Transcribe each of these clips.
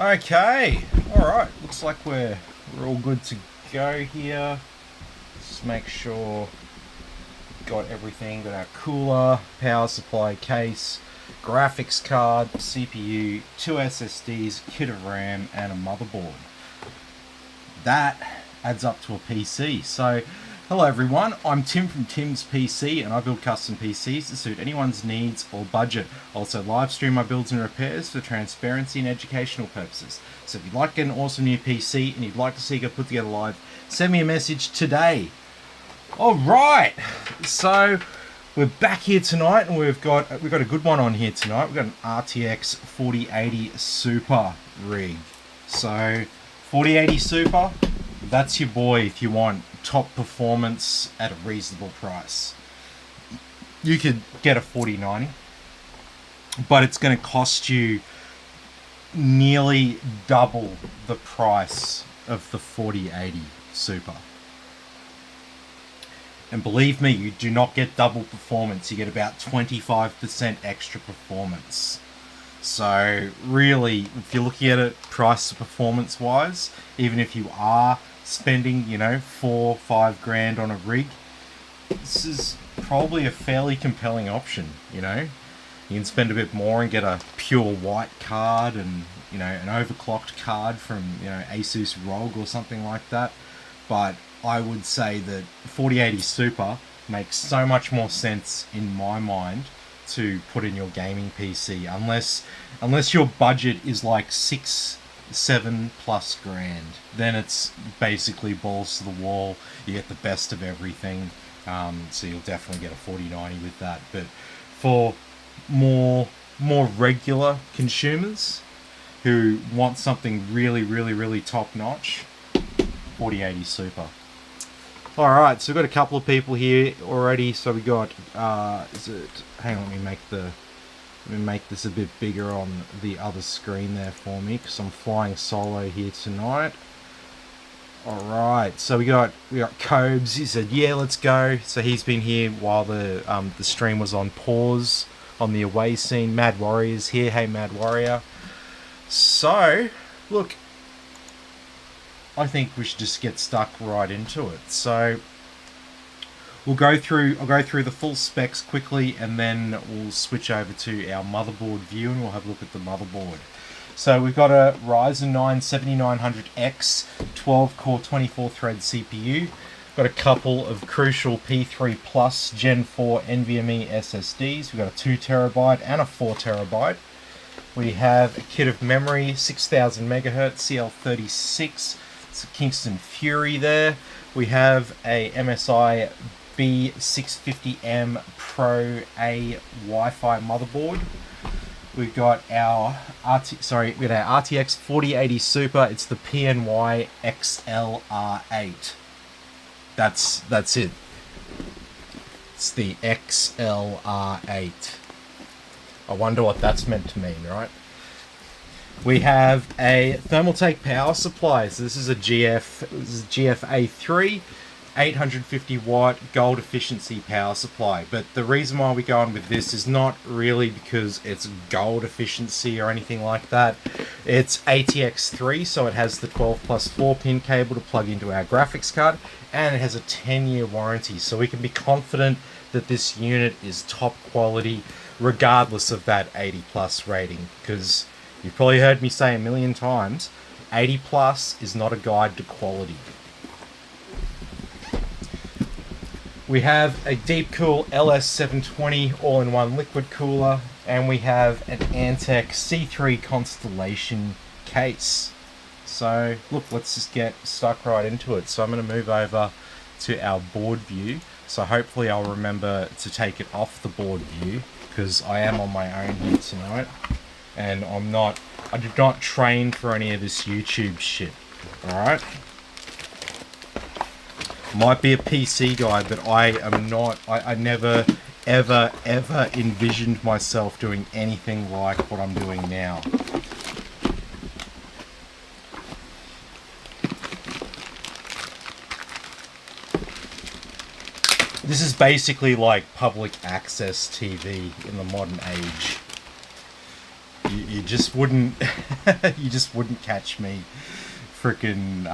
Okay, alright, looks like we're all good to go here. Just make sure got everything, got our cooler, power supply case, graphics card, CPU, 2 SSDs, kit of RAM and a motherboard. That adds up to a PC. So, hello everyone, I'm Tim from Tim's PC and I build custom PCs to suit anyone's needs or budget. I also live stream my builds and repairs for transparency and educational purposes. So if you'd like an awesome new PC and you'd like to see it put together live, send me a message today. Alright, so we're back here tonight and we've got a good one on here tonight. We've got an RTX 4080 Super rig. So 4080 Super, that's your boy if you want top performance at a reasonable price. You could get a 4090, but it's going to cost you nearly double the price of the 4080 Super. And believe me, you do not get double performance. You get about 25% extra performance. So really, if you're looking at it price to performance wise, even if you are spending, you know, 4 or 5 grand on a rig, this is probably a fairly compelling option. You know, you can spend a bit more and get a pure white card and, you know, an overclocked card from, you know, Asus ROG or something like that. But I would say that 4080 Super makes so much more sense in my mind to put in your gaming PC, unless your budget is like 6-7+ grand. Then it's basically balls to the wall. You get the best of everything, so you'll definitely get a 4090 with that. But for more regular consumers who want something really top notch, 4080 Super. Alright, so we've got a couple of people here already. So we got hang on, let me make this a bit bigger on the other screen there for me, because I'm flying solo here tonight. Alright, so we got Cobes. He said, yeah, let's go. So he's been here while the stream was on pause on the away scene. Mad Warrior's here. Hey Mad Warrior. So, look, I think we should just get stuck right into it. So I'll go through the full specs quickly, and then we'll switch over to our motherboard view and we'll have a look at the motherboard. So we've got a Ryzen 9 7900X 12-core 24-thread CPU. Got a couple of crucial P3 Plus Gen 4 NVMe SSDs. We've got a 2TB and a 4TB. We have a kit of memory, 6000 MHz CL36. It's a Kingston Fury there. We have a MSI B650M Pro A Wi-Fi motherboard. We've got our RTX 4080 Super. It's the PNY XLR8. That's it. It's the XLR8. I wonder what that's meant to mean, right? We have a Thermaltake power supply. So this is a GFA3 850 watt gold efficiency power supply. But the reason why we go on with this is not really because it's gold efficiency or anything like that. It's ATX3, so it has the 12+4 pin cable to plug into our graphics card, and it has a 10-year warranty. So we can be confident that this unit is top quality regardless of that 80+ rating, because you've probably heard me say a million times, 80+ is not a guide to quality. We have a Deepcool LS720 all-in-one liquid cooler, and we have an ANTEC C3 Constellation case. So, look, let's just get stuck right into it. So I'm going to move over to our board view. So hopefully I'll remember to take it off the board view, because I am on my own here tonight. And I did not train for any of this YouTube shit. Alright? Might be a PC guy, but I am not. I never, ever envisioned myself doing anything like what I'm doing now. This is basically like public access TV in the modern age. You just wouldn't you just wouldn't catch me freaking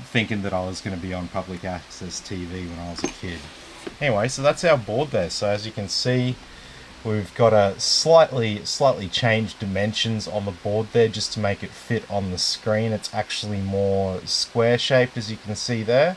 thinking that I was going to be on public access TV when I was a kid. Anyway, so that's our board there. So as you can see, we've got a slightly changed dimensions on the board there just to make it fit on the screen. It's actually more square shaped, as you can see there.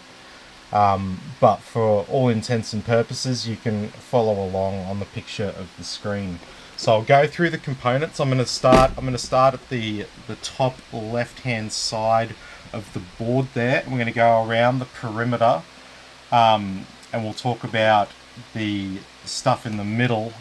But for all intents and purposes, you can follow along on the picture of the screen. So I'll go through the components. I'm going to start at the top left hand side of the board there, and we're going to go around the perimeter, and we'll talk about the stuff in the middle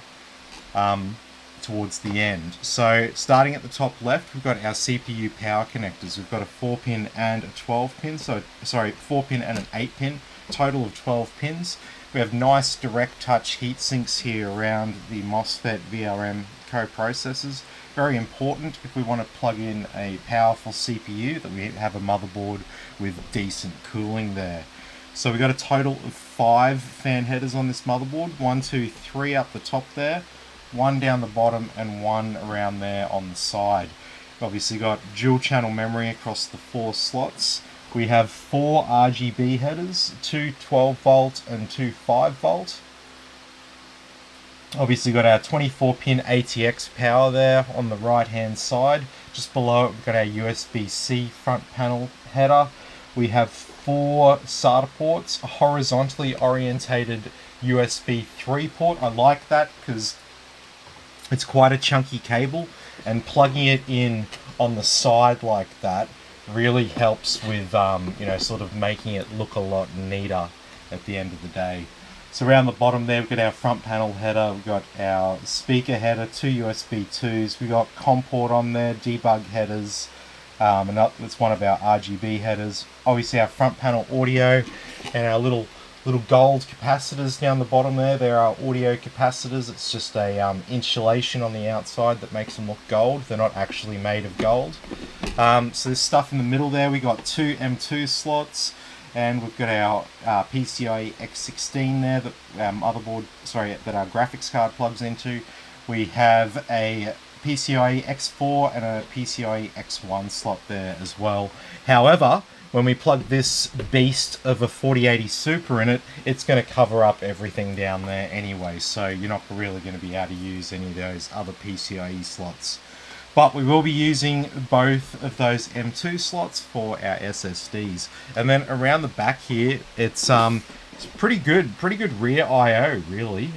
towards the end. So starting at the top left, we've got our CPU power connectors. We've got a 4-pin and a 12-pin, so sorry, 4-pin and an 8-pin, total of 12 pins. We have nice direct touch heat sinks here around the MOSFET VRM coprocessors. Very important if we want to plug in a powerful CPU that we have a motherboard with decent cooling there. So we've got a total of 5 fan headers on this motherboard. 1, 2, 3 up the top there, 1 down the bottom, and 1 around there on the side. We've obviously got dual channel memory across the 4 slots. We have 4 RGB headers, 2 12 volt and 2 5 volt. Obviously got our 24-pin ATX power there on the right hand side. Just below it we've got our USB-C front panel header. We have 4 SATA ports, a horizontally orientated USB 3 port. I like that because it's quite a chunky cable, and plugging it in on the side like that really helps with you know, sort of making it look a lot neater at the end of the day. So around the bottom there we've got our front panel header, we've got our speaker header, 2 USB 2s, we've got COM port on there, debug headers, and that's one of our RGB headers. Obviously our front panel audio and our little gold capacitors down the bottom there. There are audio capacitors. It's just a insulation on the outside that makes them look gold. They're not actually made of gold. So there's stuff in the middle there. We got 2 M2 slots, and we've got our PCIe X16 there that that our graphics card plugs into. We have a PCIe X4 and a PCIe X1 slot there as well. However, when we plug this beast of a 4080 Super in it, it's going to cover up everything down there anyway, so you're not really going to be able to use any of those other PCIe slots. But we will be using both of those M2 slots for our SSDs. And then around the back here, it's pretty good rear I/O really.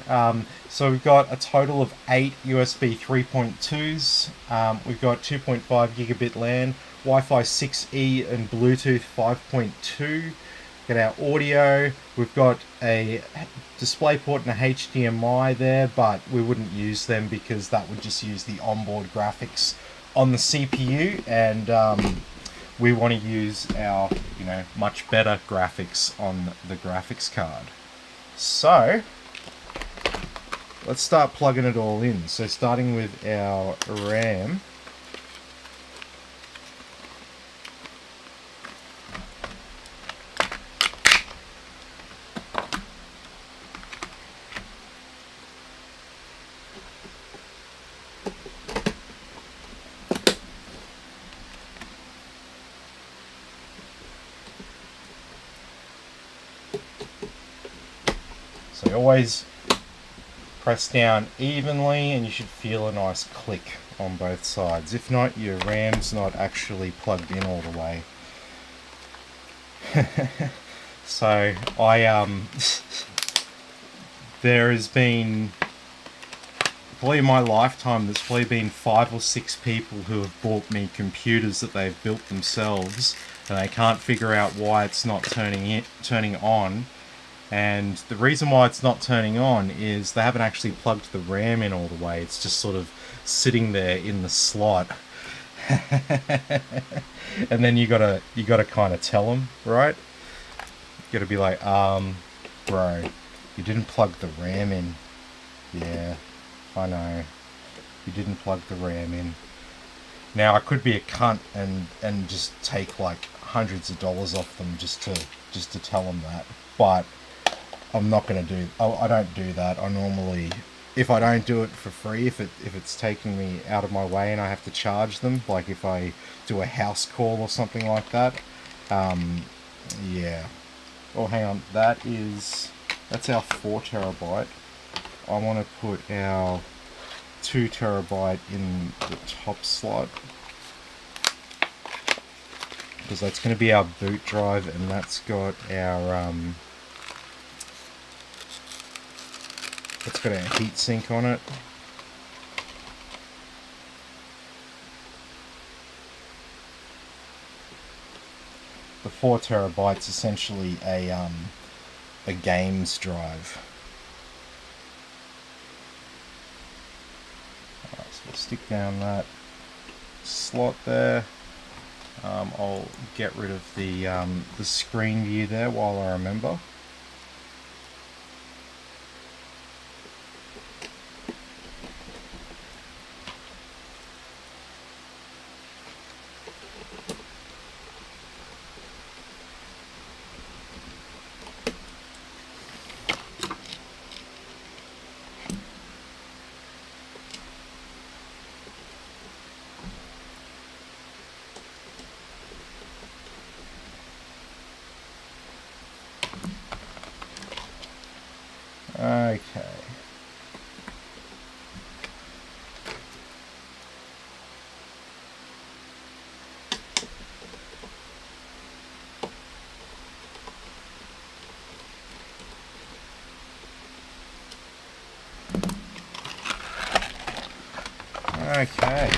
So we've got a total of 8 USB 3.2s. We've got 2.5 gigabit LAN, Wi-Fi 6E and Bluetooth 5.2. Got our audio. We've got a DisplayPort and a HDMI there, but we wouldn't use them because that would just use the onboard graphics on the CPU, and we want to use our, you know, much better graphics on the graphics card. So let's start plugging it all in. So starting with our RAM. So always press down evenly and you should feel a nice click on both sides. If not, your RAM's not actually plugged in all the way. So there has been, probably in my lifetime, there's probably been 5 or 6 people who have bought me computers that they've built themselves, and they can't figure out why it's not turning on. And the reason why it's not turning on is they haven't actually plugged the RAM in all the way. It's just sort of sitting there in the slot. And then you gotta kind of tell them, right? You gotta be like, bro, you didn't plug the RAM in. Yeah, I know. You didn't plug the RAM in. Now I could be a cunt and just take like hundreds of dollars off them just to tell them that, but I'm not going to do. I don't do that. I normally, if I don't do it for free, if it's taking me out of my way and I have to charge them, like if I do a house call or something like that. Yeah. Oh, hang on. That's our 4 terabyte. I want to put our 2 terabyte in the top slot, because that's going to be our boot drive, and that's got our it's got our heatsink on it. The 4 terabytes essentially a games drive. Alright, so we'll stick down that slot there. I'll get rid of the screen view there while I remember. Okay. Okay.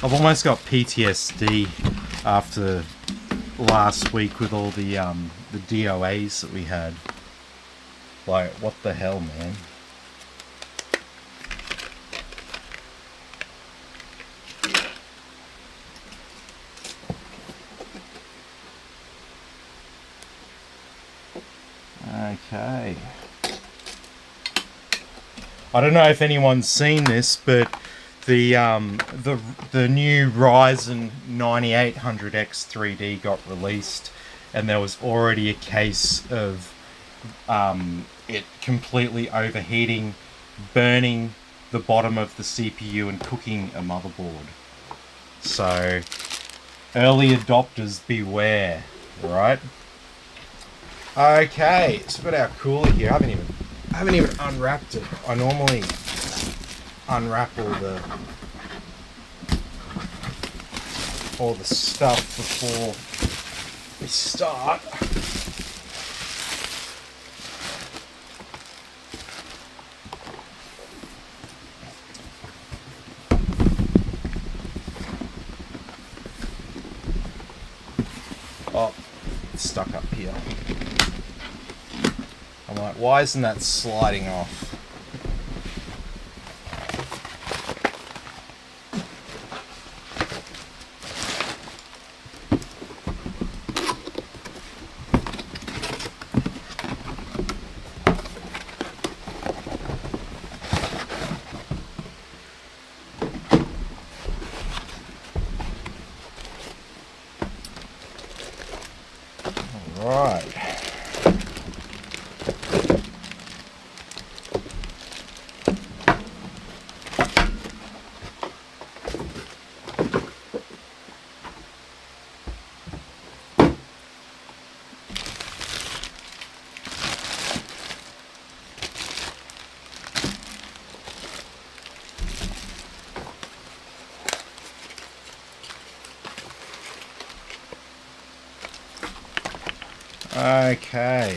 I've almost got PTSD after last week with all the DOAs that we had. Like, what the hell, man? Okay. I don't know if anyone's seen this, but the new Ryzen 9800X 3D got released, and there was already a case of it completely overheating, burning the bottom of the CPU and cooking a motherboard. So early adopters beware, right? Okay, so we've got our cooler here. I haven't even unwrapped it. I normally unwrap all the stuff before we start. Oh, it's stuck up here. I'm like, why isn't that sliding off? Right. Okay.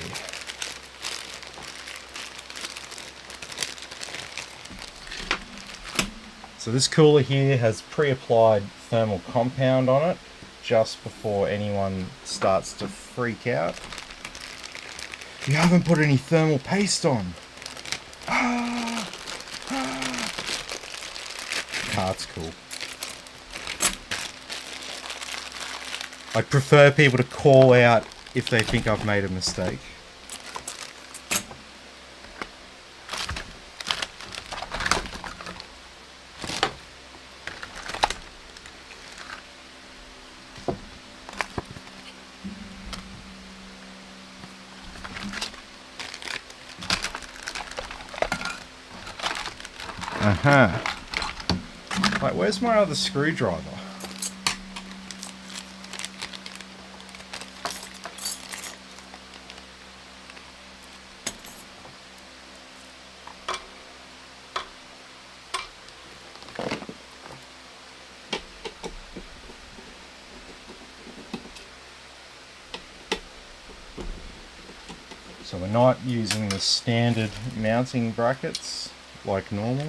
So this cooler here has pre-applied thermal compound on it just before anyone starts to freak out. You haven't put any thermal paste on. Ah, it's cool. I prefer people to call out if they think I've made a mistake. Like, where's my other screwdriver? So we're not using the standard mounting brackets like normal.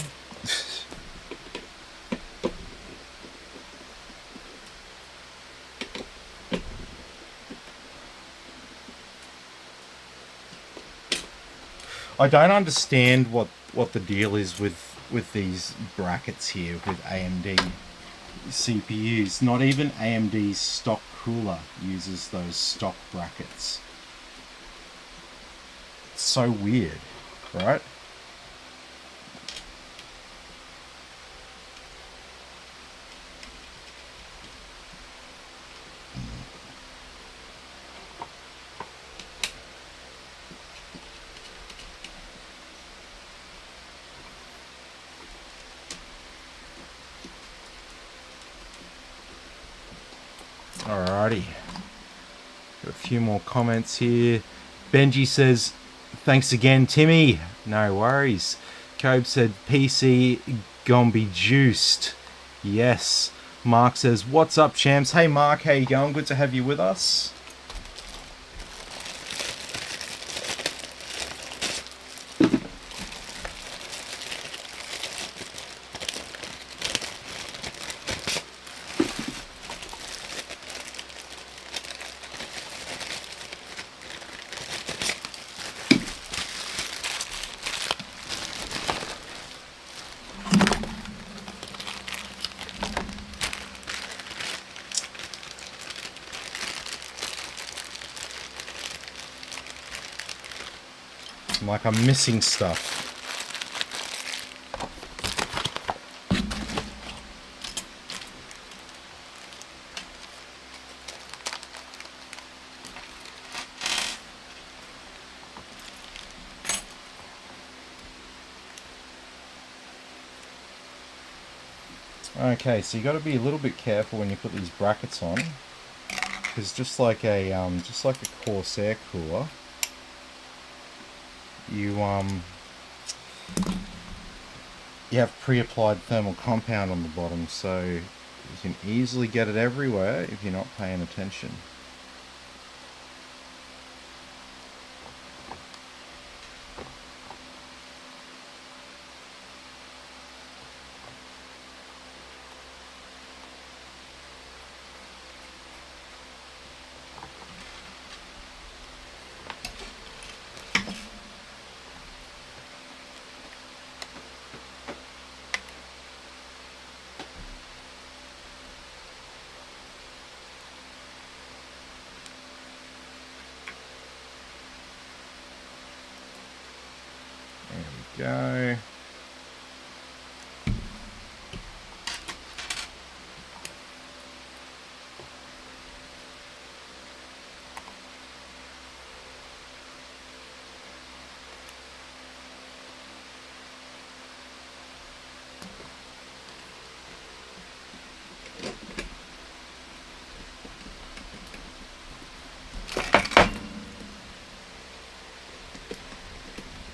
I don't understand what the deal is with these brackets here with AMD CPUs. Not even AMD's stock cooler uses those stock brackets. It's so weird, right? Alrighty, got a few more comments here. Benji says, thanks again, Timmy. No worries. Cobe said, PC gon' be juiced. Yes. Mark says, what's up, champs? Hey Mark, how you going? Good to have you with us. Like I'm missing stuff. Okay, so you got to be a little bit careful when you put these brackets on, because just like a Corsair cooler, you have pre-applied thermal compound on the bottom, so you can easily get it everywhere if you're not paying attention. Go.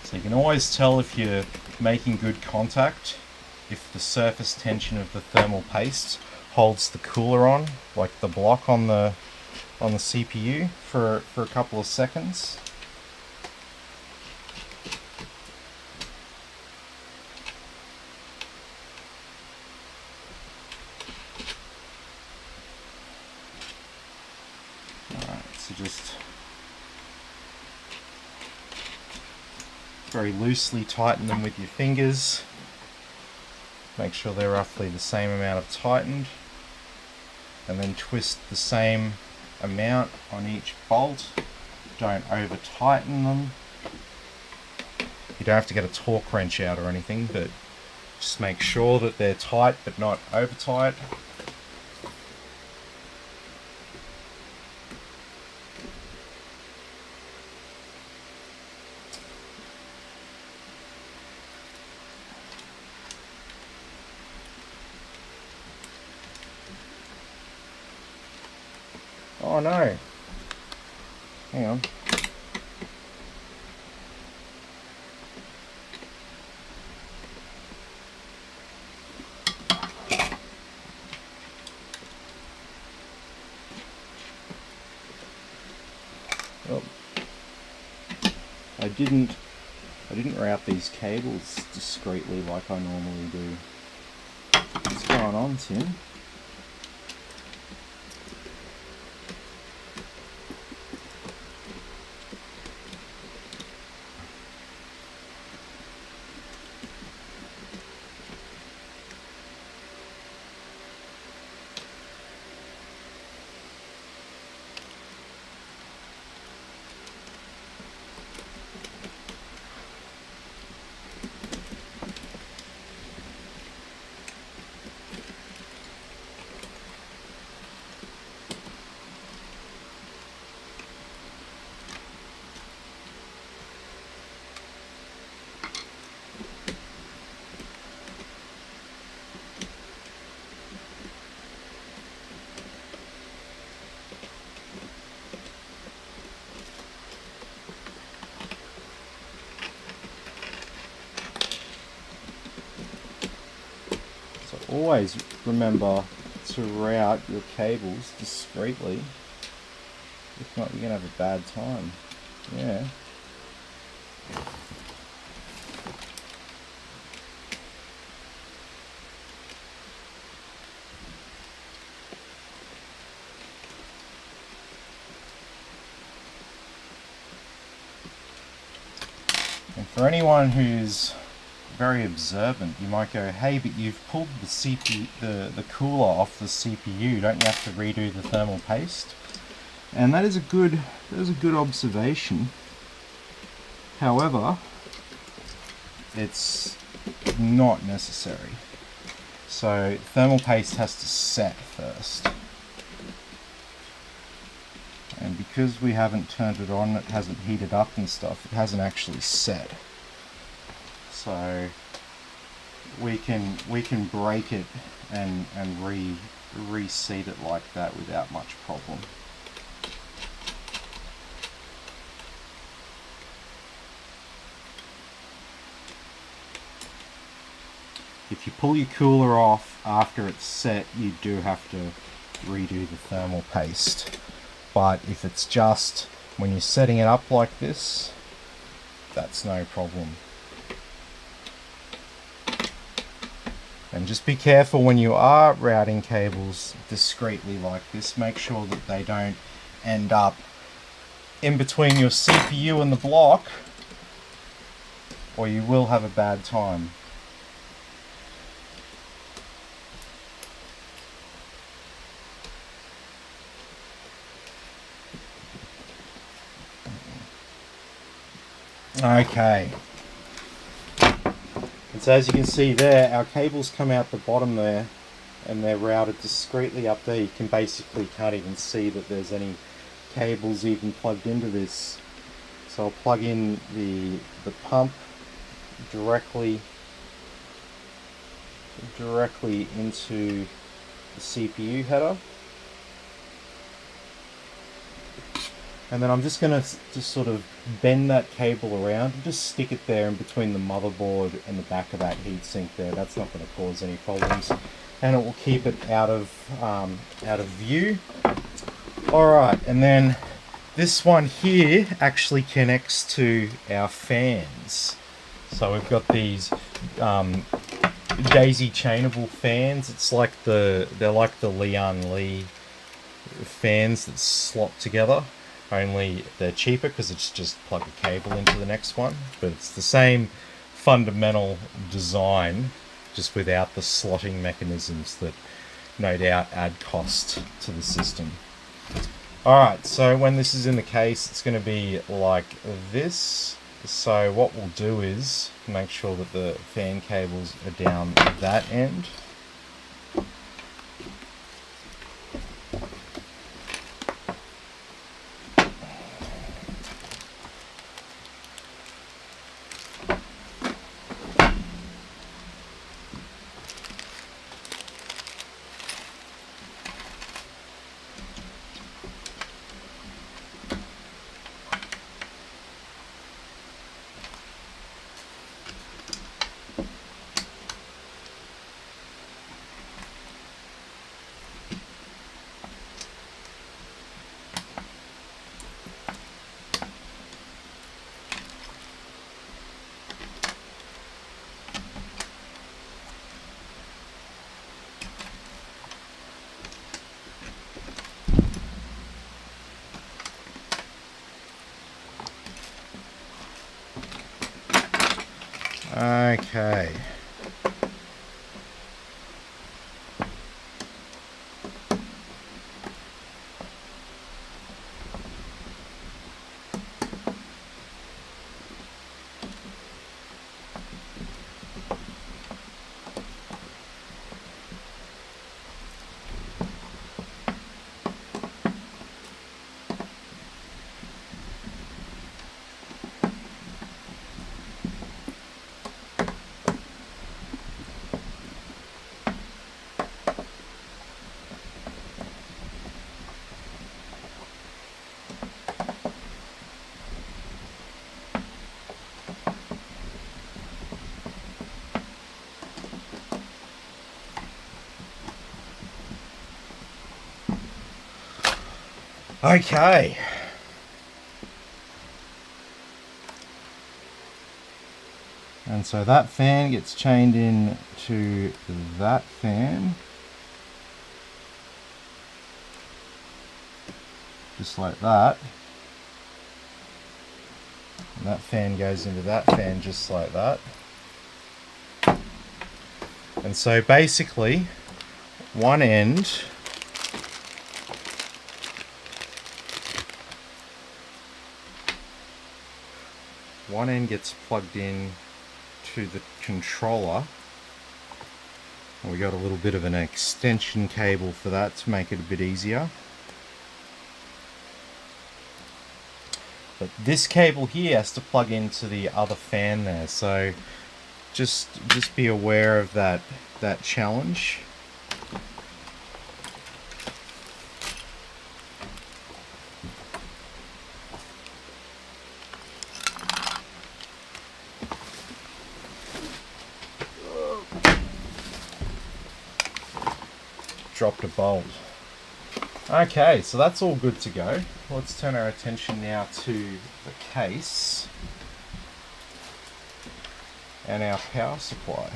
So you can always tell if you're making good contact if the surface tension of the thermal paste holds the cooler on, like the block on the CPU for a couple of seconds. Alright, so just very loosely tighten them with your fingers. Make sure they're roughly the same amount of tightened, and then twist the same amount on each bolt. Don't over tighten them. You don't have to get a torque wrench out or anything, but just make sure that they're tight but not over tight. Oh no, hang on. Oh. I didn't route these cables discreetly like I normally do. What's going on, Tim? Always remember to route your cables discreetly. If not, you're going to have a bad time. Yeah. And for anyone who's very observant, you might go, hey, but you've pulled the CPU, the cooler off the CPU, don't you have to redo the thermal paste? And that is a good observation. However, it's not necessary. So thermal paste has to set first. And because we haven't turned it on, it hasn't heated up and stuff, it hasn't actually set. So we can break it and reseat it like that without much problem. If you pull your cooler off after it's set, you do have to redo the thermal paste. But if it's just when you're setting it up like this, that's no problem. And just be careful when you are routing cables discreetly like this. Make sure that they don't end up in between your CPU and the block, or you will have a bad time. Okay. And so as you can see there, our cables come out the bottom there and they're routed discreetly up there. You can basically can't even see that there's any cables even plugged into this. So I'll plug in the pump directly into the CPU header. And then I'm just going to just sort of bend that cable around and just stick it there in between the motherboard and the back of that heatsink there. That's not going to cause any problems, and it will keep it out of view. Alright, and then this one here actually connects to our fans. So we've got these daisy chainable fans. It's like they're like the Lian Li fans that slot together. Only they're cheaper because it's just plug a cable into the next one, but it's the same fundamental design, just without the slotting mechanisms that no doubt add cost to the system. Alright, so when this is in the case, it's going to be like this. So what we'll do is make sure that the fan cables are down that end. Okay. Okay. And so that fan gets chained in to that fan. Just like that. And that fan goes into that fan just like that. And so basically, one end gets plugged in to the controller, and we got a little bit of an extension cable for that to make it a bit easier. But this cable here has to plug into the other fan there, so just be aware of that challenge. Dropped a bolt. Okay, so that's all good to go. Let's turn our attention now to the case and our power supply.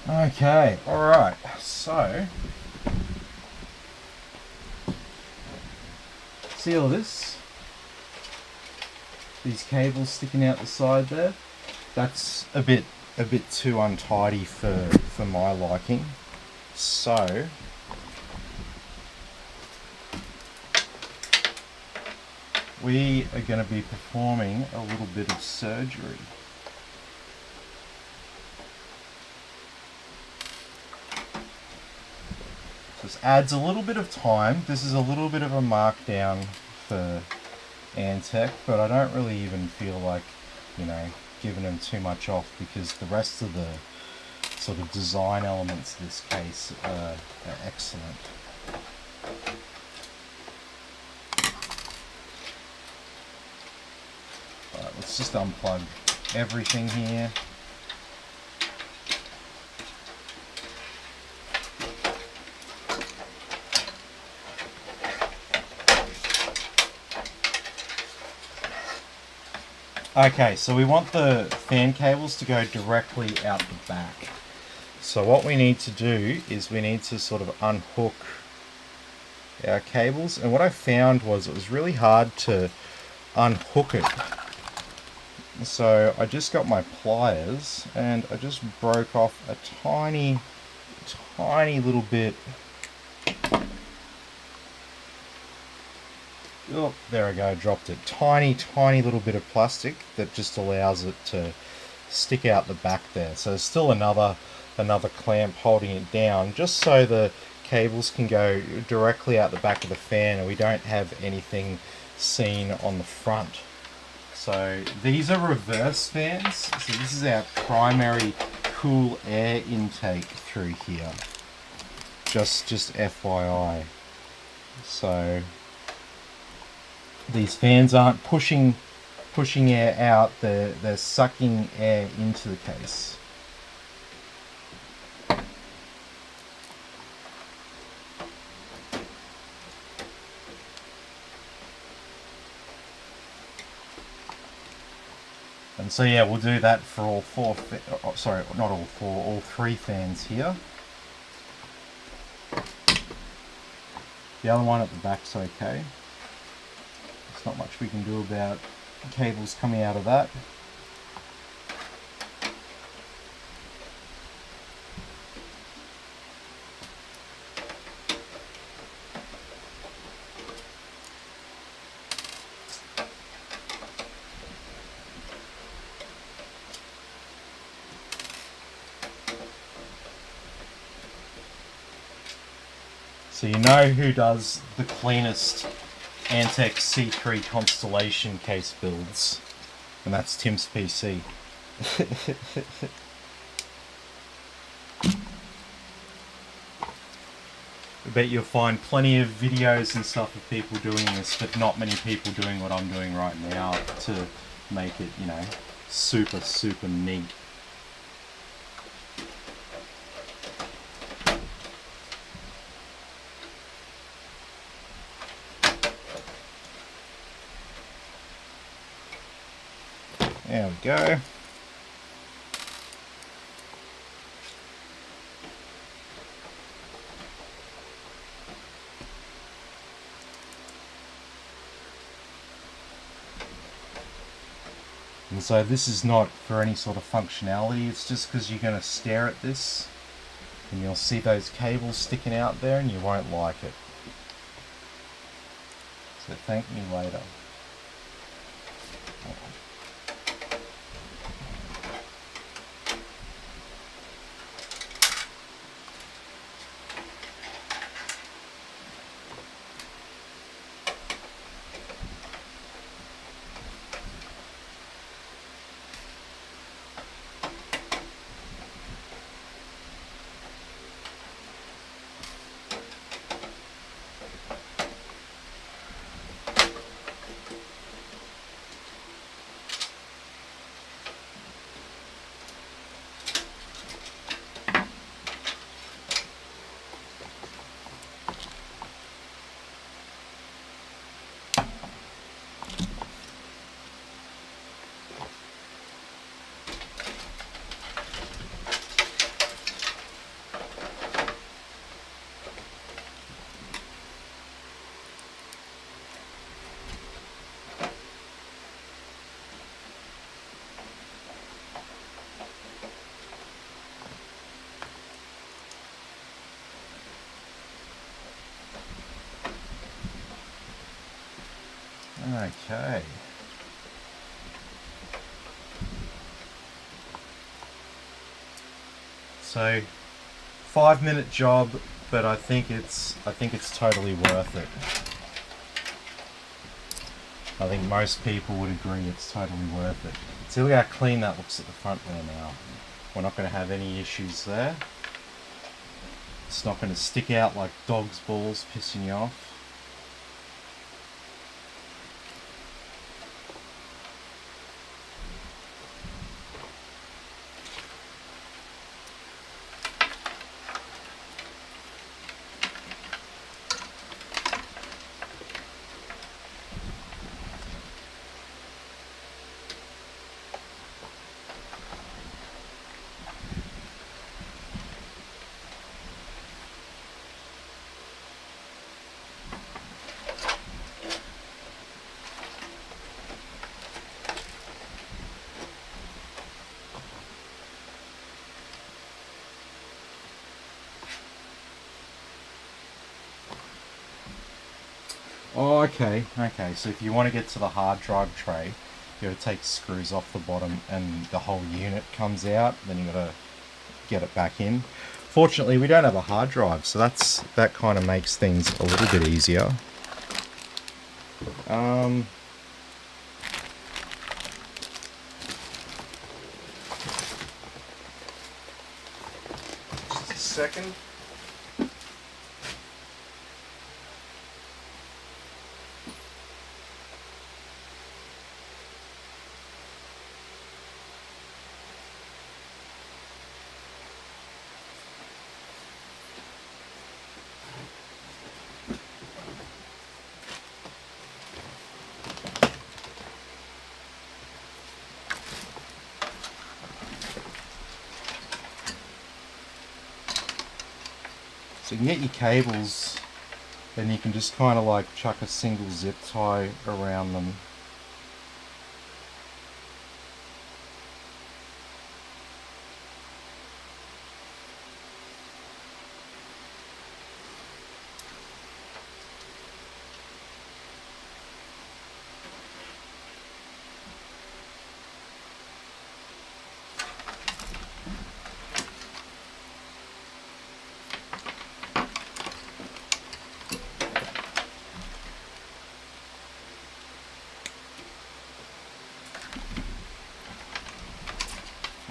Okay, alright, so see all this? These cables sticking out the side there? That's a bit too untidy for my liking. So we are going to be performing a little bit of surgery. This adds a little bit of time. This is a little bit of a markdown for ANTEC, but I don't really even feel like, you know, giving them too much off, because the rest of the sort of design elements of this case are excellent. Alright, let's just unplug everything here. Okay, so we want the fan cables to go directly out the back. So what we need to do is we need to sort of unhook our cables. And what I found was it was really hard to unhook it. So I just got my pliers and I just broke off a tiny little bit. Oh, there we go, dropped it. Tiny little bit of plastic that just allows it to stick out the back there. So there's still another clamp holding it down, just so the cables can go directly out the back of the fan and we don't have anything seen on the front. So these are reverse fans. So this is our primary cool air intake through here. Just FYI. So these fans aren't pushing air out, they're sucking air into the case. And so yeah, we'll do that for all four, sorry, not all four, all three fans here. The other one at the back's okay. Not much we can do about cables coming out of that. So you know who does the cleanest ANTEC C3 Constellation case builds, and that's Tim's PC. I bet you'll find plenty of videos and stuff of people doing this, but not many people doing what I'm doing right now to make it, you know, super neat. There we go. And so this is not for any sort of functionality, it's just because you're going to stare at this and you'll see those cables sticking out there and you won't like it. So thank me later. Okay. So 5-minute job, but I think it's totally worth it. I think most people would agree it's totally worth it. See, look how clean that looks at the front there now. We're not going to have any issues there. It's not going to stick out like dog's balls pissing you off. Oh, okay, so if you want to get to the hard drive tray, you got to take screws off the bottom and the whole unit comes out, then you got to get it back in. Fortunately, we don't have a hard drive, so that kind of makes things a little bit easier. Just a second. So you can get your cables, then you can just kind of like chuck a single zip tie around them.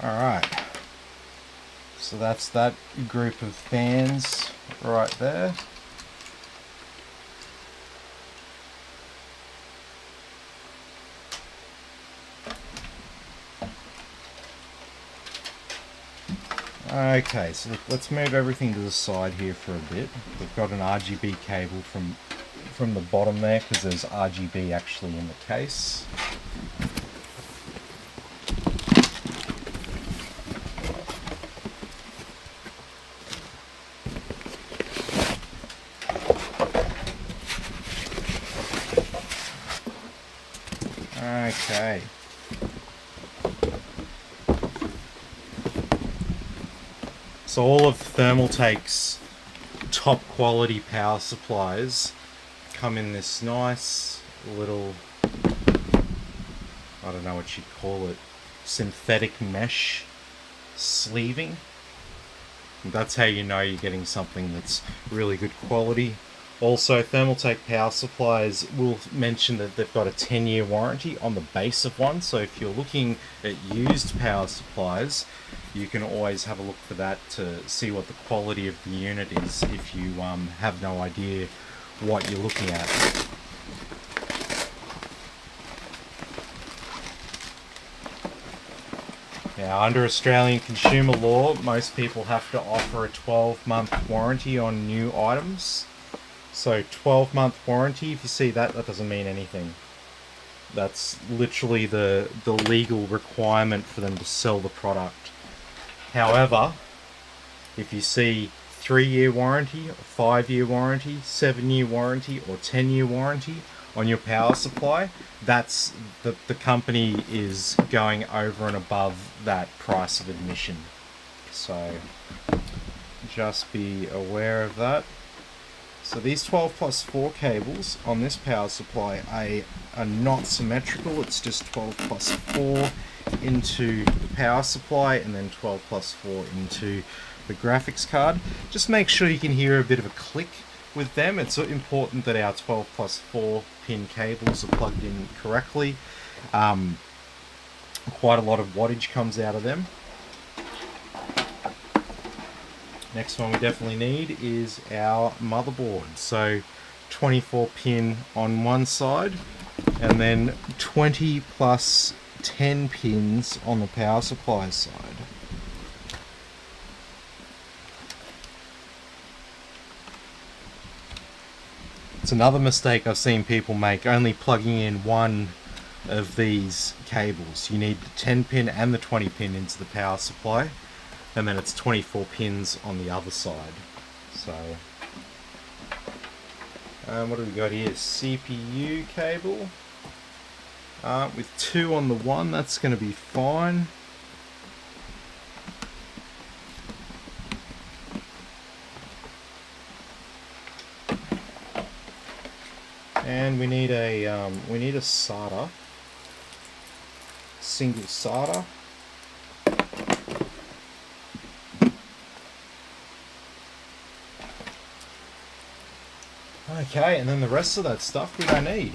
Alright, so that's that group of fans right there. Okay, so let's move everything to the side here for a bit. We've got an RGB cable from the bottom there because there's RGB actually in the case. Okay. So all of Thermaltake's top quality power supplies come in this nice little, I don't know what you'd call it, synthetic mesh sleeving. And that's how you know you're getting something that's really good quality. Also, Thermaltake power supplies will mention that they've got a 10-year warranty on the base of one, so if you're looking at used power supplies, you can always have a look for that to see what the quality of the unit is if you have no idea what you're looking at. Now, under Australian consumer law, most people have to offer a 12-month warranty on new items. So 12-month warranty, if you see that, that doesn't mean anything. That's literally the legal requirement for them to sell the product. However, if you see 3-year warranty, 5-year warranty, 7-year warranty, or 10-year warranty on your power supply, that's the company is going over and above that price of admission. So just be aware of that. So these 12+4 cables on this power supply are not symmetrical. It's just 12+4 into the power supply and then 12+4 into the graphics card. Just make sure you can hear a bit of a click with them. It's important that our 12+4 pin cables are plugged in correctly. Quite a lot of wattage comes out of them. Next one we definitely need is our motherboard. So 24 pin on one side, and then 20 plus 10 pins on the power supply side. It's another mistake I've seen people make, only plugging in one of these cables. You need the 10 pin and the 20 pin into the power supply, and then it's 24 pins on the other side. So what do we got here? CPU cable with 2 on the one, that's going to be fine. And we need a SATA, single SATA. Okay, and then the rest of that stuff we don't need.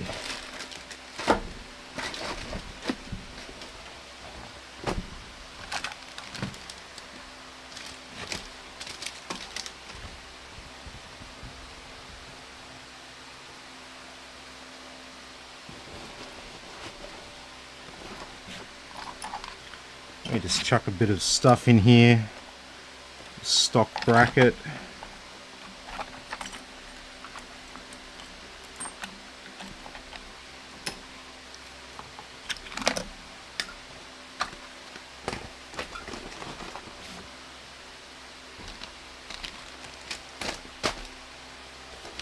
Let me just chuck a bit of stuff in here. Stock bracket.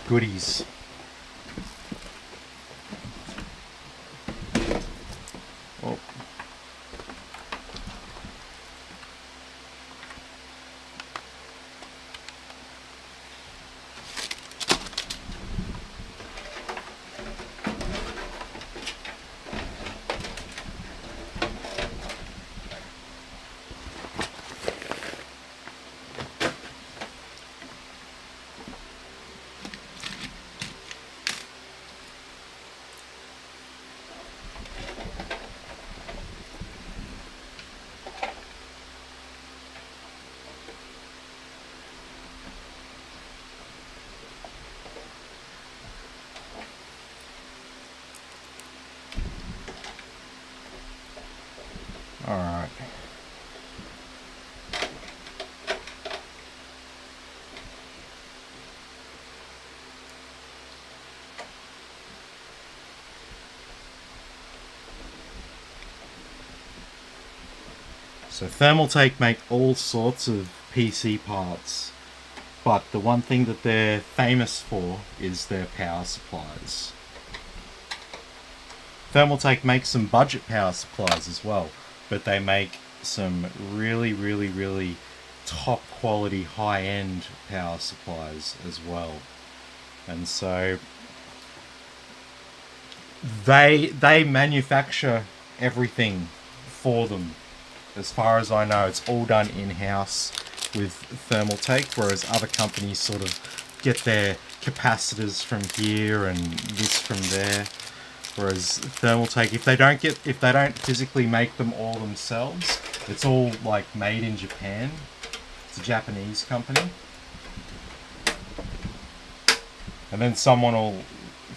Goodies. Oh. Alright. So Thermaltake make all sorts of PC parts, but the one thing that they're famous for is their power supplies. Thermaltake makes some budget power supplies as well, but they make some really top quality high-end power supplies as well. And so they manufacture everything for them. As far as I know, it's all done in-house with Thermaltake, whereas other companies sort of get their capacitors from here and this from there. Whereas Thermaltake, if they don't physically make them all themselves, it's all like made in Japan. It's a Japanese company. And then someone will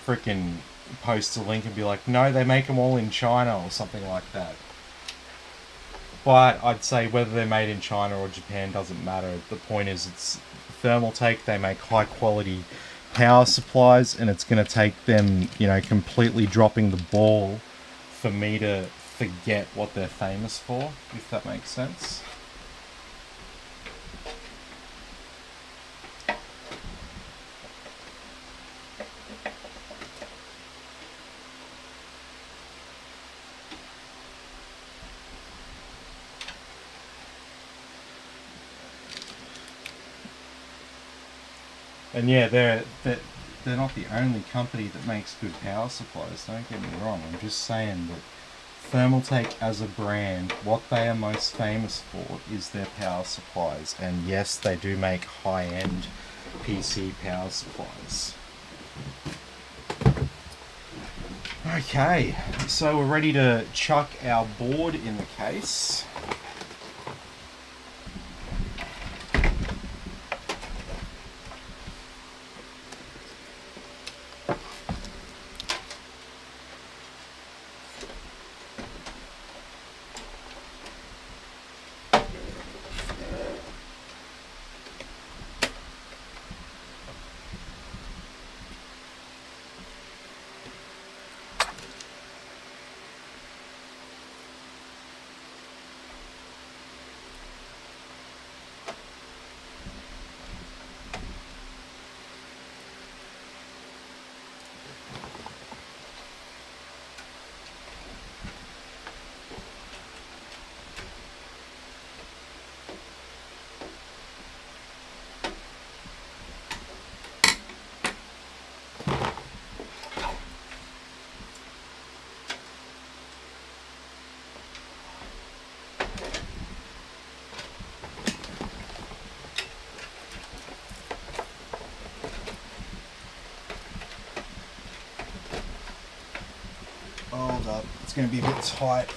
freaking post a link and be like, no, they make them all in China or something like that. But I'd say whether they're made in China or Japan doesn't matter. The point is, it's Thermaltake. They make high quality power supplies, and it's going to take them, you know, completely dropping the ball for me to forget what they're famous for, if that makes sense. And yeah, they're not the only company that makes good power supplies, don't get me wrong. I'm just saying that Thermaltake as a brand, what they are most famous for is their power supplies. And yes, they do make high-end PC power supplies. Okay, so we're ready to chuck our board in the case. Hold up, it's going to be a bit tight.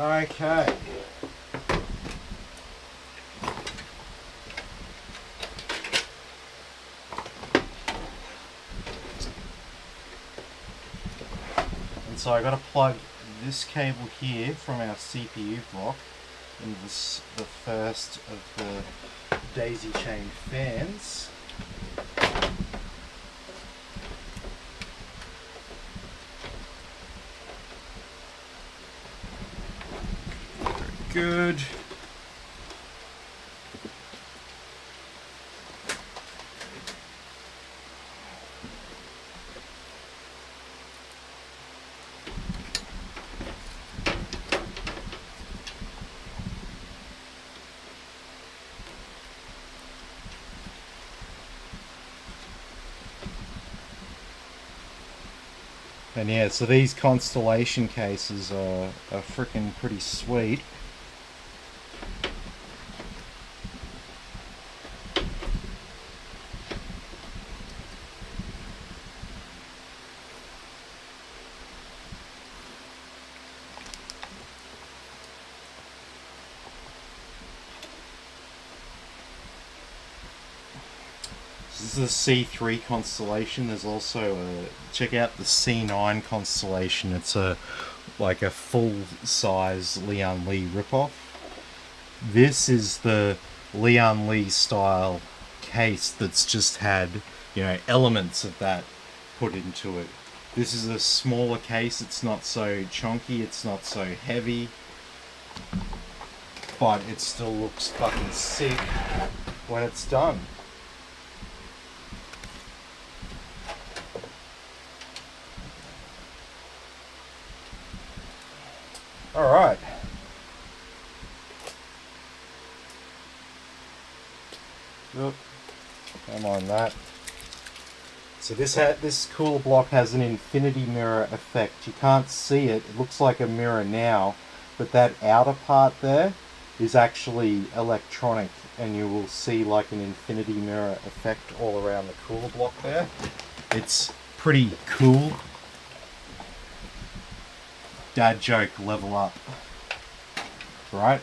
Okay. And so I got to plug this cable here from our CPU block in the first of the daisy chain fans. Good. And yeah, so these Constellation cases are freaking pretty sweet. This is a C3 Constellation. There's also check out the C9 Constellation. It's like a full-size Leon Lee ripoff. This is the Leon Lee style case that's just had, you know, elements of that put into it. This is a smaller case. It's not so chunky. It's not so heavy, but it still looks fucking sick when it's done. Alright. Oop. Come on that. So this cooler block has an infinity mirror effect. You can't see it. It looks like a mirror now, but that outer part there is actually electronic, and you will see like an infinity mirror effect all around the cooler block there. It's pretty cool. Dad joke level up, right?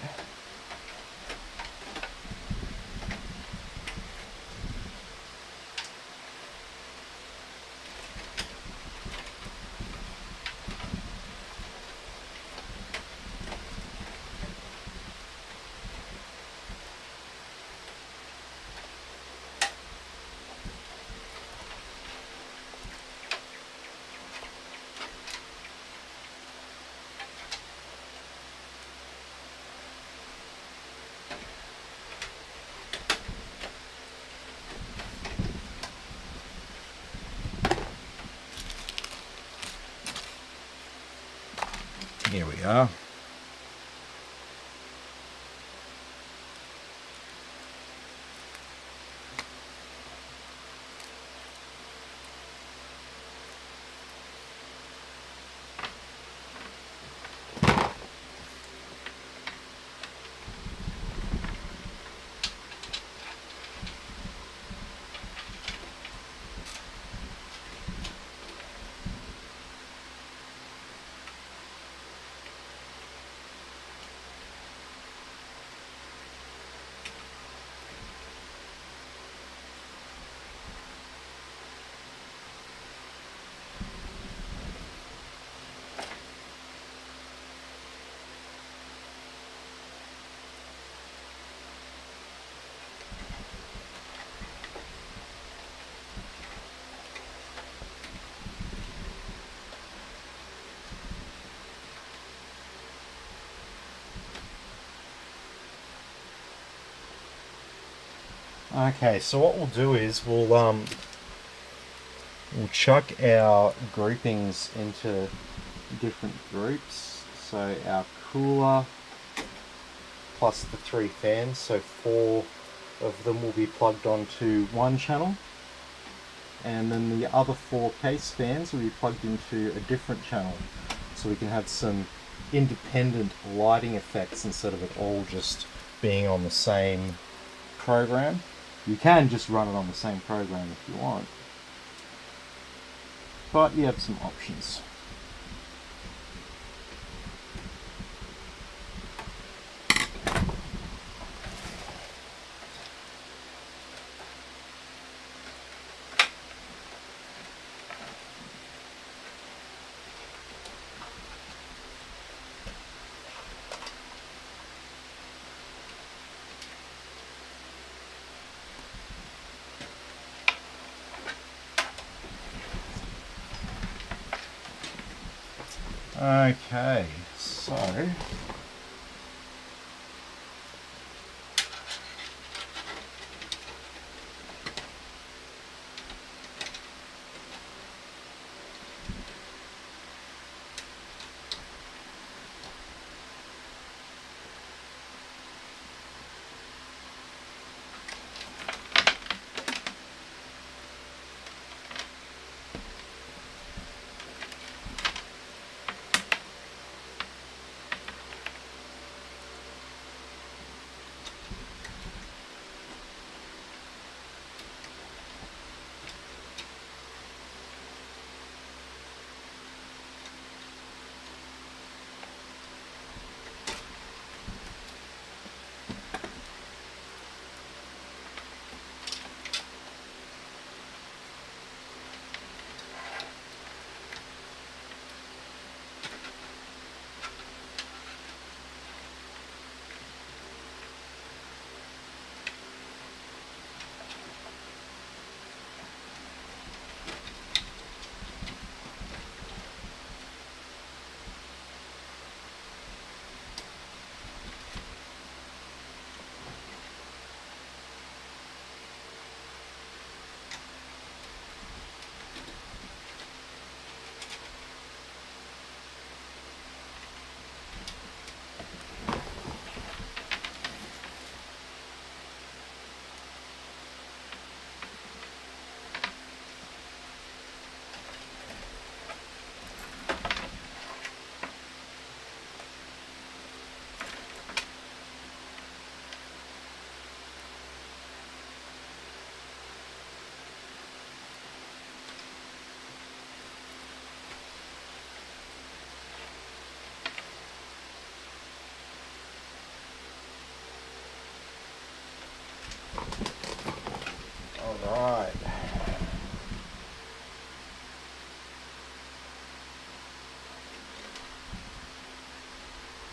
Here we are. Okay, so what we'll do is we'll chuck our groupings into different groups. So our cooler plus the 3 fans, so 4 of them will be plugged onto one channel, and then the other 4 case fans will be plugged into a different channel, so we can have some independent lighting effects instead of it all just being on the same program. You can just run it on the same program if you want, but you have some options. Okay, so alright.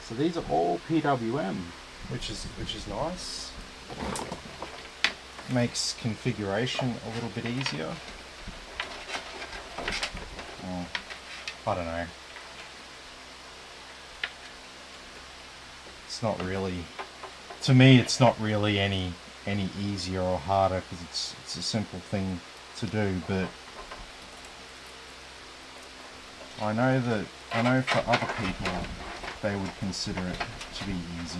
So these are all PWM, which is nice. Makes configuration a little bit easier. Oh, I don't know. It's not really, to me, it's not really any easier or harder, because it's a simple thing to do. But I know for other people they would consider it to be easy.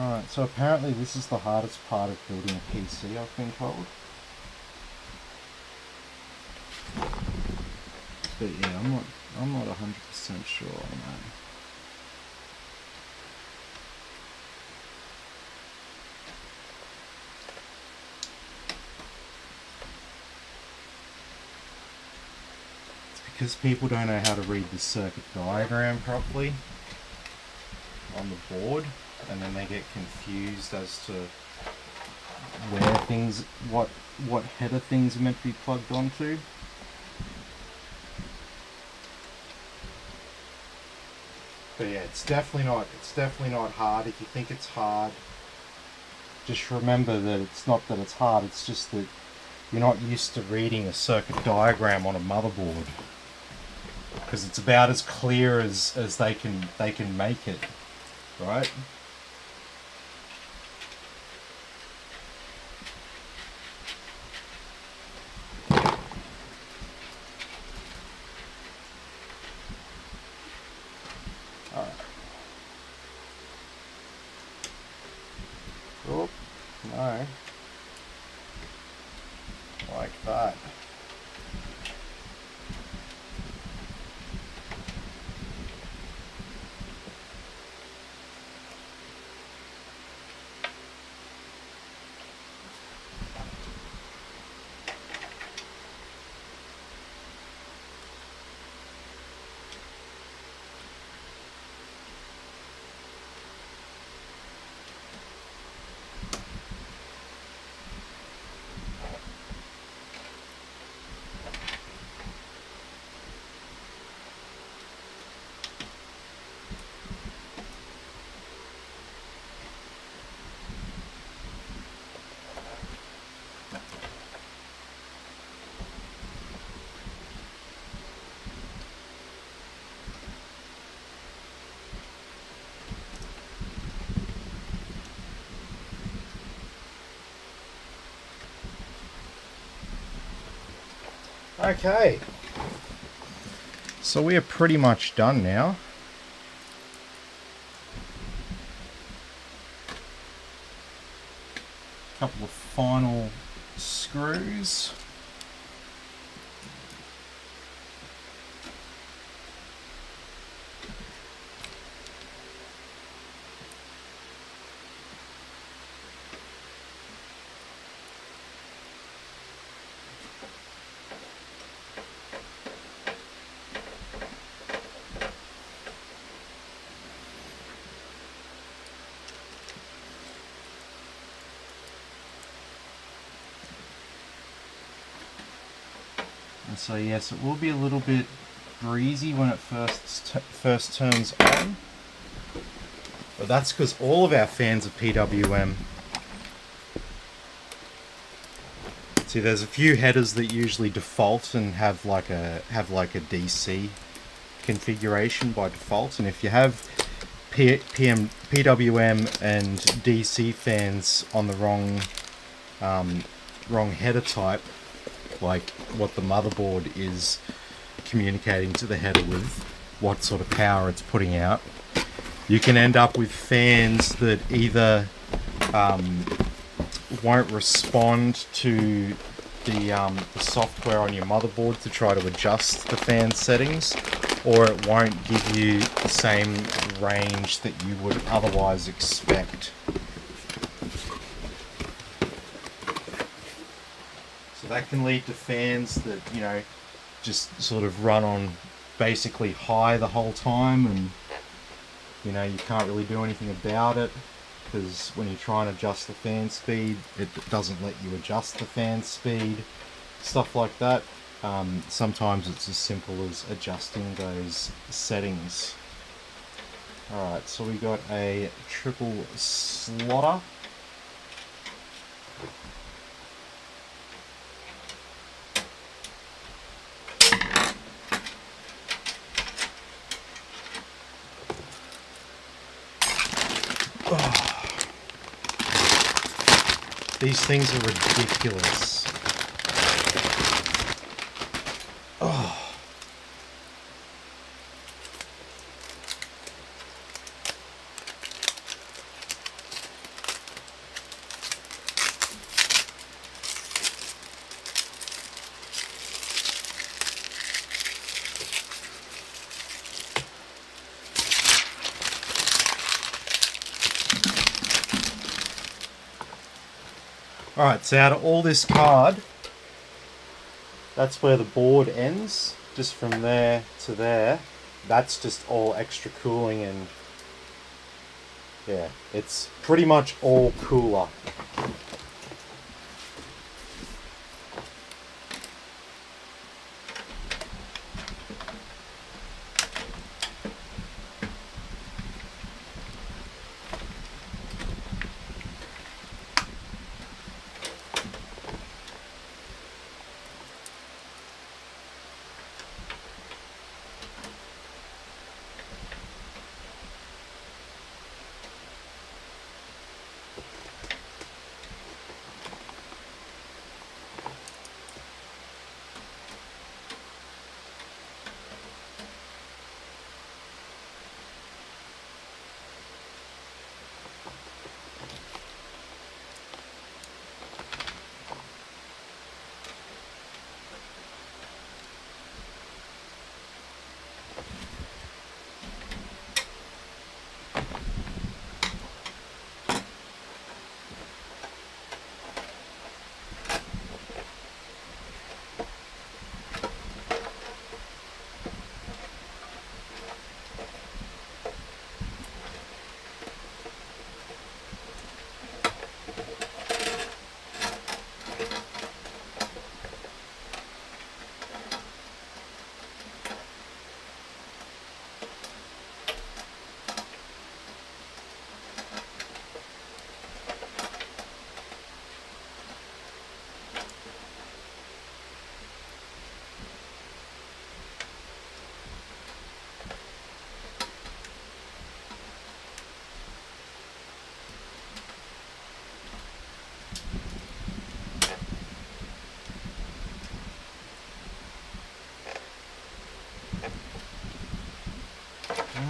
Alright, so apparently this is the hardest part of building a PC, I've been told. But yeah, I'm not 100% sure on that. It's because people don't know how to read the circuit diagram properly on the board, and then they get confused as to where things, what header things are meant to be plugged onto. But yeah, it's definitely not hard. If you think it's hard, just remember that it's not that it's hard, it's just that you're not used to reading a circuit diagram on a motherboard. Because it's about as clear as they can make it, right? Oh, no. Like that. Okay, so we are pretty much done now. Couple of final screws. And so yes, it will be a little bit breezy when it first turns on, but that's because all of our fans are PWM. See, there's a few headers that usually default and have like a DC configuration by default, and if you have PWM and DC fans on the wrong header type, like what the motherboard is communicating to the header with, what sort of power it's putting out, you can end up with fans that either won't respond to the software on your motherboard to try to adjust the fan settings, or it won't give you the same range that you would otherwise expect. So that can lead to fans that, you know, just sort of run on basically high the whole time, and you know, you can't really do anything about it, because when you try and adjust the fan speed, it doesn't let you adjust the fan speed, stuff like that. Sometimes it's as simple as adjusting those settings. Alright, so we got a triple slotter. These things are ridiculous. Oh. Alright, so out of all this card, that's where the board ends. Just from there to there. That's just all extra cooling, and yeah, it's pretty much all cooler.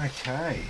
Okay.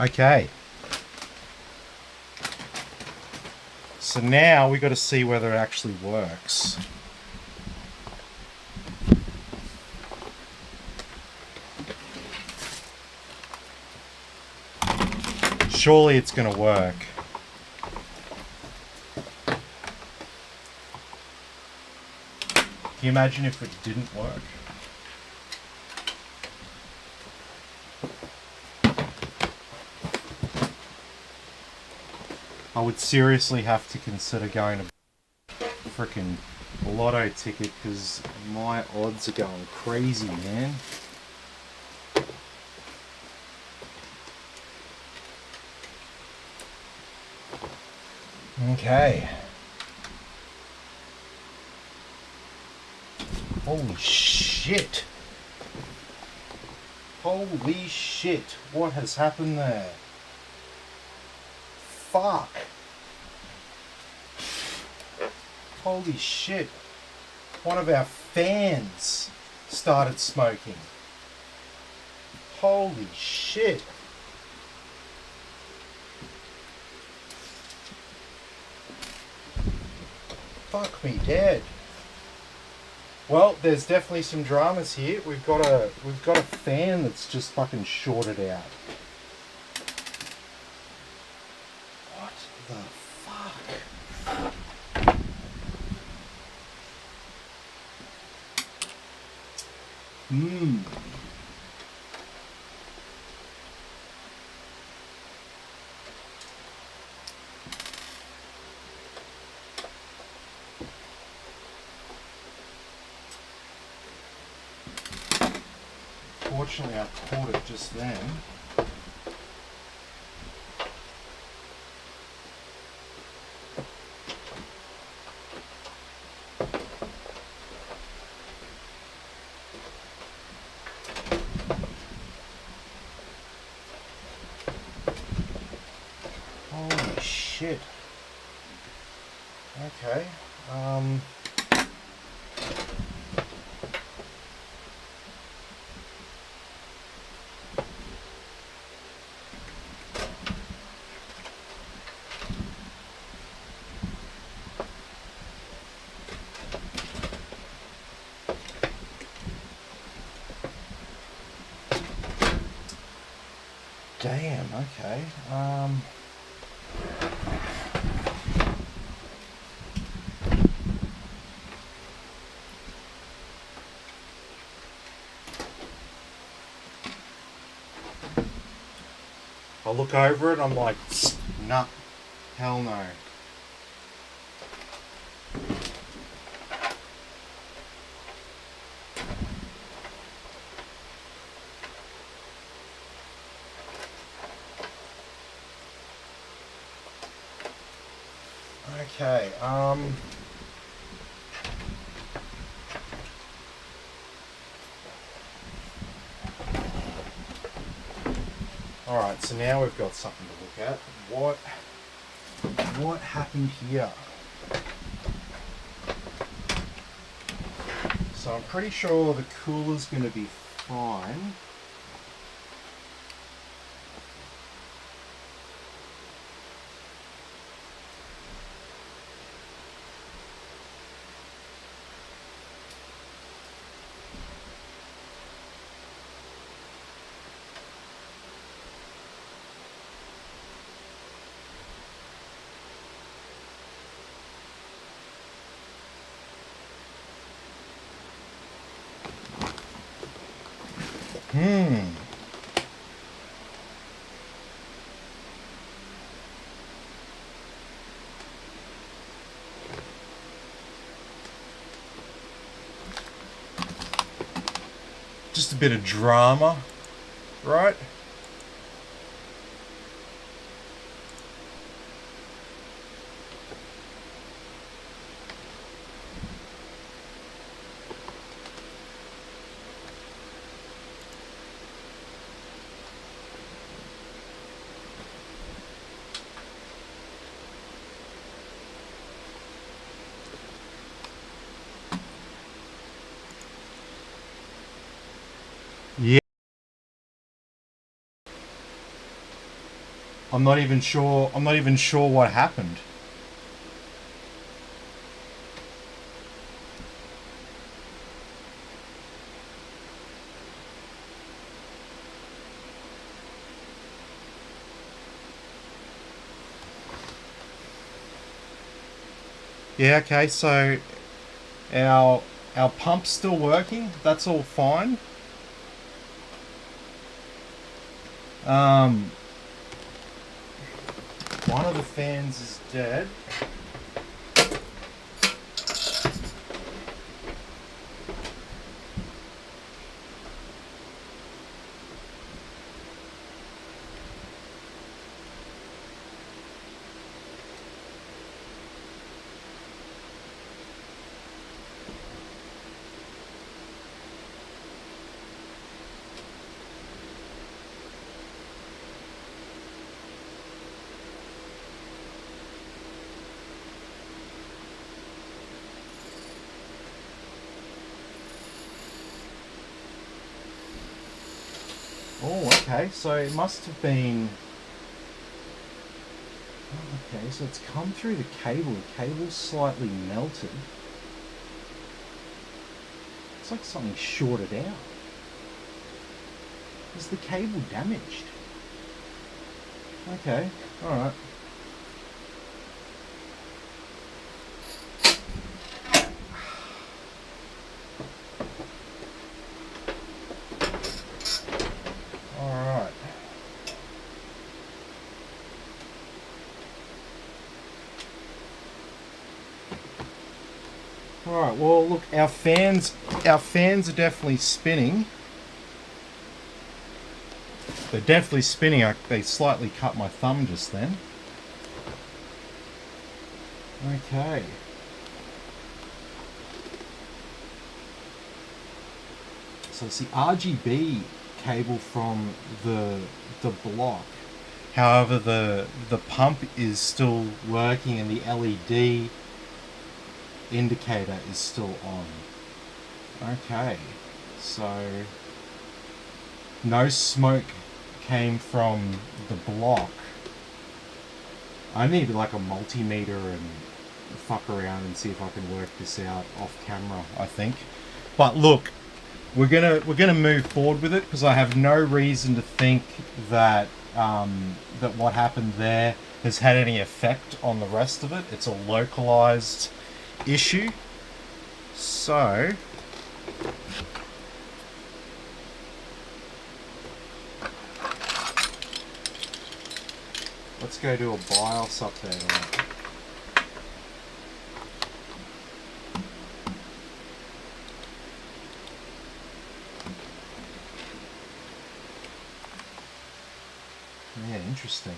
Okay. So now we got to see whether it actually works. Surely it's going to work. Can you imagine if it didn't work? I would seriously have to consider going to frickin' lotto ticket because my odds are going crazy, man. Okay. Holy shit. Holy shit. What has happened there? Fuck. Holy shit. One of our fans started smoking. Holy shit. Fuck me dead. Well, there's definitely some dramas here. We've got a fan that's just fucking shorted out. What the fuck? Unfortunately, I caught it just then. Holy shit. Okay. Damn, okay. I look over it, I'm like, nah, hell no. Okay, alright, so now we've got something to look at. What happened here? So I'm pretty sure the cooler's going to be fine. Just a bit of drama, right? Yeah. I'm not even sure what happened. Yeah, okay, so our pump's still working, that's all fine. One of the fans is dead. Oh, okay, so it must have been... Oh, okay, so it's come through the cable. The cable's slightly melted. It's like something shorted out. Is the cable damaged? Okay, alright. Alright, well look, our fans are definitely spinning. They're definitely spinning. They slightly cut my thumb just then. Okay. So it's the RGB cable from the block. However, the pump is still working and the LED indicator is still on. Okay, so no smoke came from the block. I need like a multimeter and fuck around and see if I can work this out off camera, I think. But look, we're gonna move forward with it because I have no reason to think that that what happened there has had any effect on the rest of it. It's a localized issue. So let's go do a BIOS update on it. Yeah, interesting.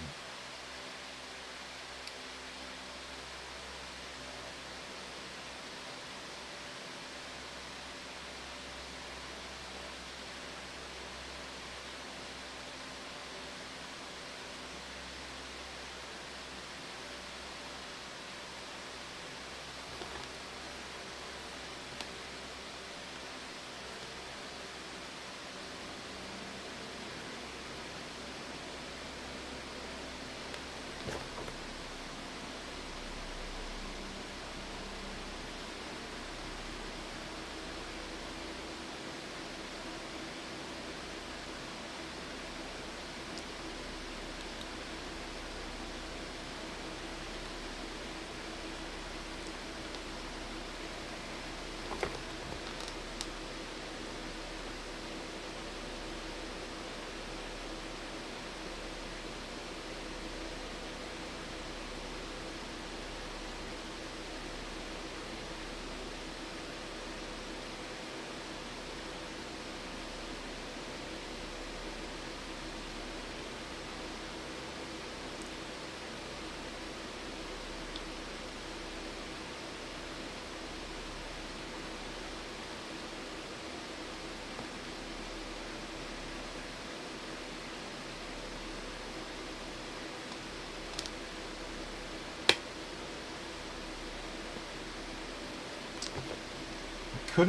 It could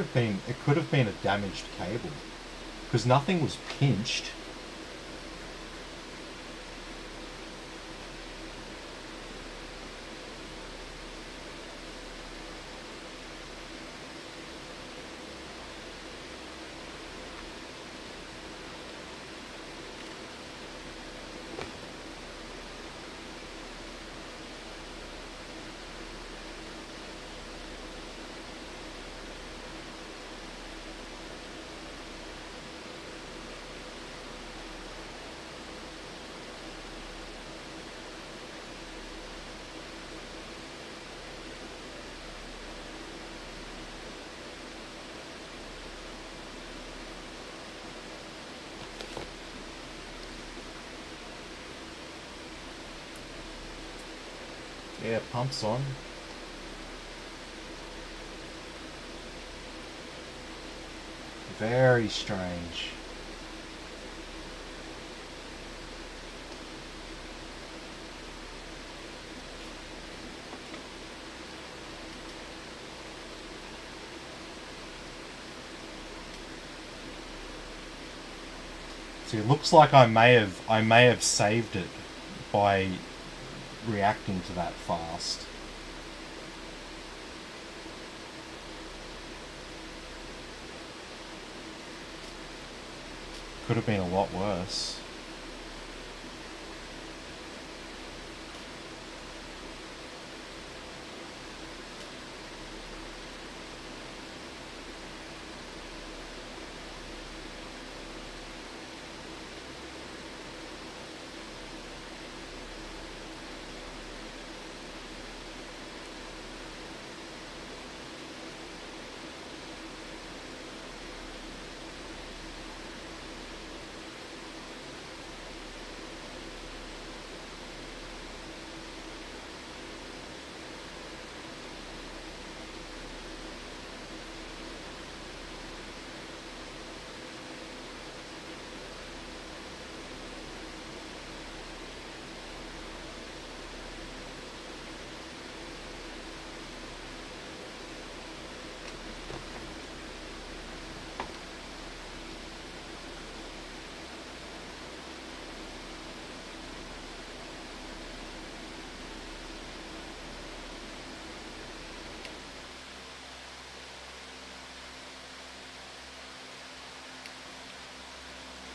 have been a damaged cable because nothing was pinched. Yeah, pump's on. Very strange. See, it looks like I may have saved it by reacting to that fast. Could have been a lot worse.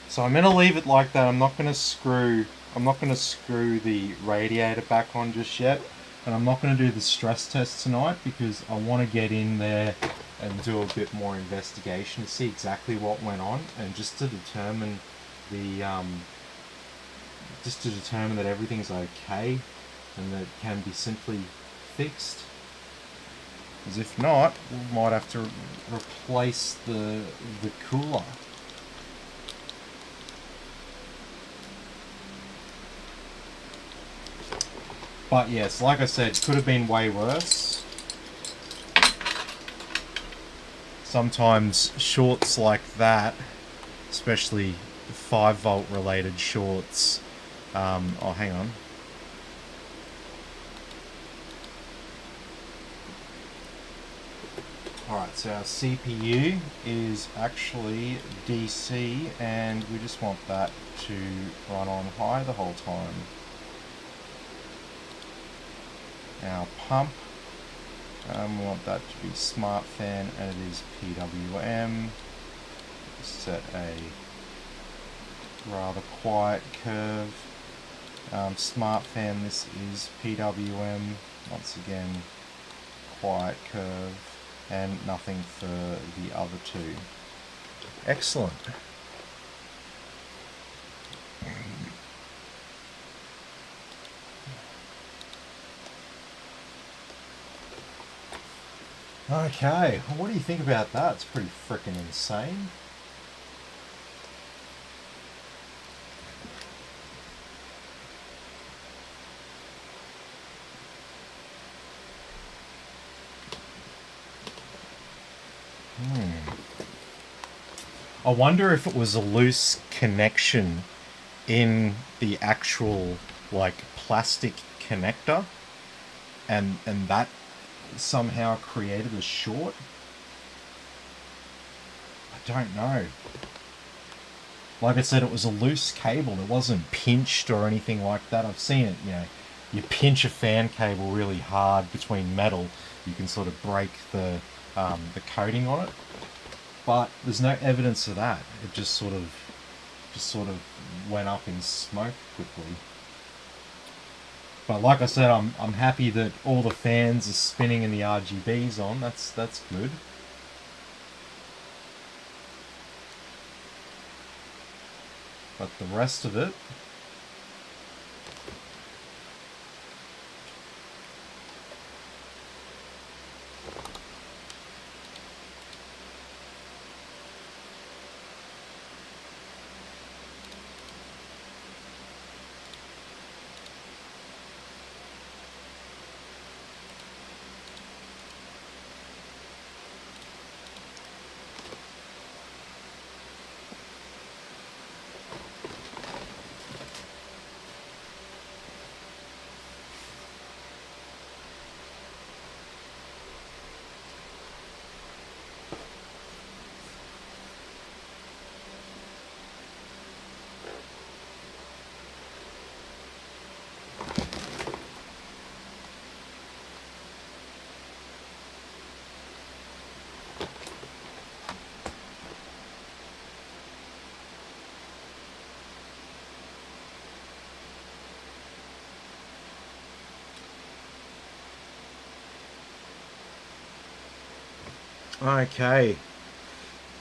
So I'm gonna leave it like that. I'm not gonna screw the radiator back on just yet, and I'm not gonna do the stress test tonight because I want to get in there and do a bit more investigation to see exactly what went on, and just to determine that everything's okay and that it can be simply fixed. Because if not, we might have to replace the cooler. But yes, like I said, could have been way worse. Sometimes shorts like that, especially 5-volt related shorts, oh hang on. Alright, so our CPU is actually DC, and we just want that to run on high the whole time. Our pump, we want that to be smart fan, and it is PWM. Set a rather quiet curve. Smart fan, this is PWM. Once again, quiet curve, and nothing for the other two. Excellent. Okay, what do you think about that? It's pretty freaking insane. I wonder if it was a loose connection in the actual, like, plastic connector, and that somehow created a short. I don't know. Like I said, it was a loose cable. It wasn't pinched or anything like that. I've seen it, you know, you pinch a fan cable really hard between metal, you can sort of break the coating on it. But there's no evidence of that. It just sort of went up in smoke quickly. But like I said, I'm happy that all the fans are spinning and the RGB's on. That's good. But the rest of it, okay.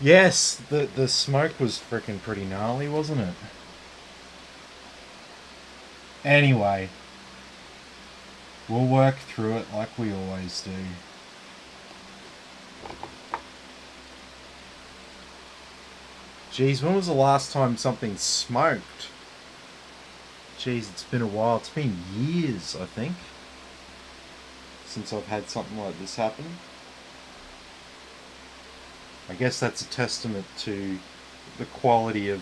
Yes, the smoke was freaking pretty gnarly, wasn't it? Anyway, we'll work through it like we always do. Geez, when was the last time something smoked? Geez, it's been a while. It's been years, I think, since I've had something like this happen. I guess that's a testament to the quality of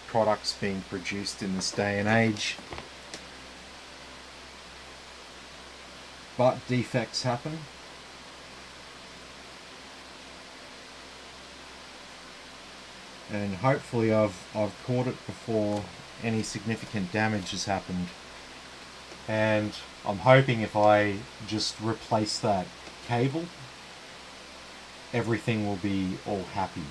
products being produced in this day and age. But defects happen. And hopefully I've caught it before any significant damage has happened. And I'm hoping if I just replace that cable, everything will be all happy.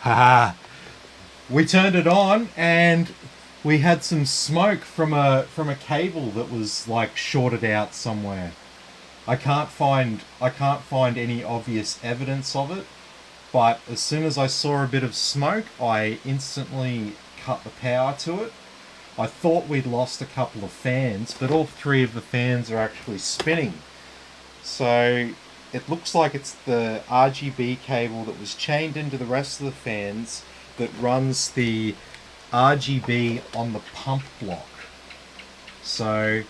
Haha. We turned it on and we had some smoke from a cable that was like shorted out somewhere. I can't find any obvious evidence of it, but as soon as I saw a bit of smoke, I instantly cut the power to it. I thought we'd lost a couple of fans, but all three of the fans are actually spinning. So it looks like it's the RGB cable that was chained into the rest of the fans that runs the RGB on the pump block. So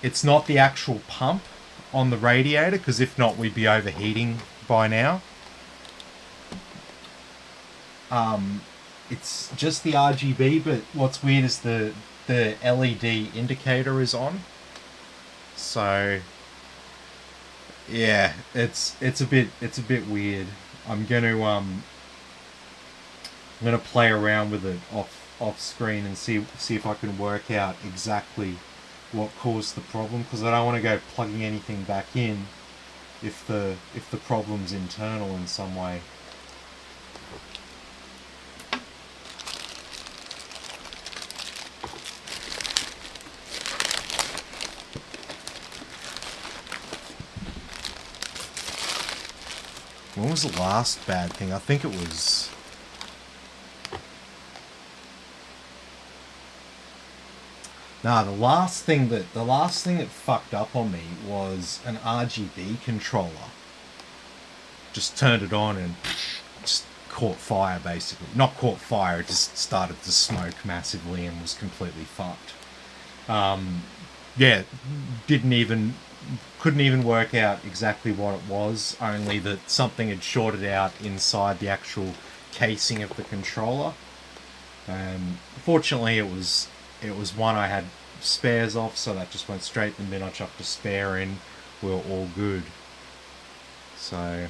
it's not the actual pump on the radiator, because if not, we'd be overheating by now. It's just the RGB, but what's weird is the LED indicator is on. So yeah, it's a bit weird. I'm gonna play around with it off screen and see if I can work out exactly what caused the problem, because I don't want to go plugging anything back in if the problem's internal in some way. When was the last bad thing? I think it was... Nah, the last thing that fucked up on me was an RGB controller. Just turned it on and just caught fire, basically. Not caught fire, it just started to smoke massively and was completely fucked. Yeah, couldn't even work out exactly what it was, only that something had shorted out inside the actual casing of the controller. Fortunately, it was one I had spares of, so that just went straight in the bin. I chucked a spare in. We were all good. So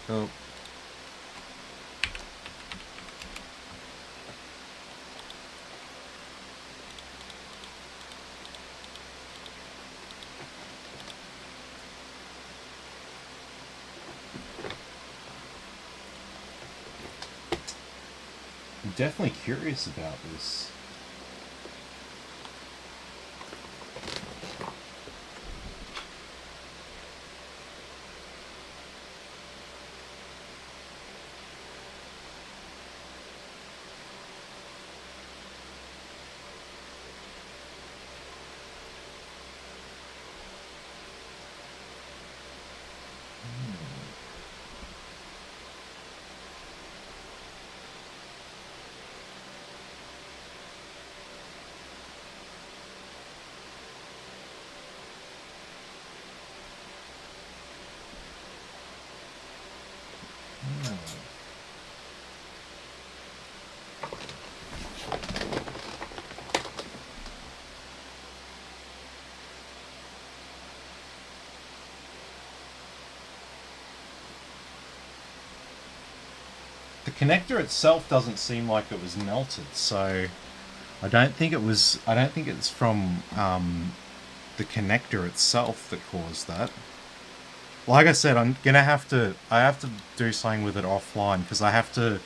oh. I'm definitely curious about this. The connector itself doesn't seem like it was melted, so I don't think it's from the connector itself that caused that. Like I said, I have to do something with it offline, because I have to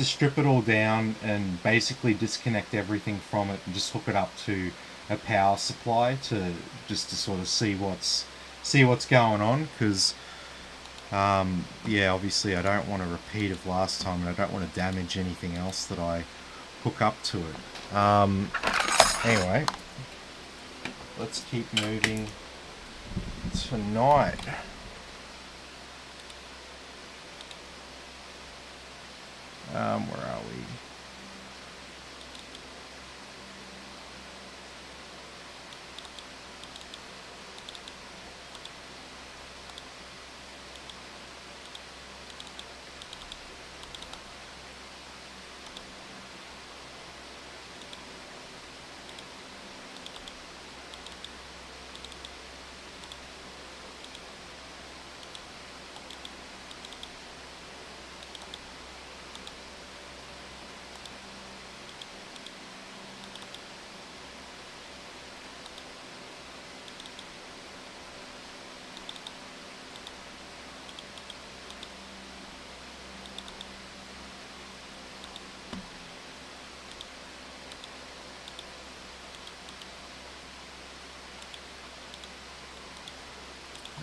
strip it all down and basically disconnect everything from it and just hook it up to a power supply to sort of see what's going on, because yeah, obviously I don't want a repeat of last time, and I don't want to damage anything else that I hook up to it. Anyway, let's keep moving tonight. Where are we?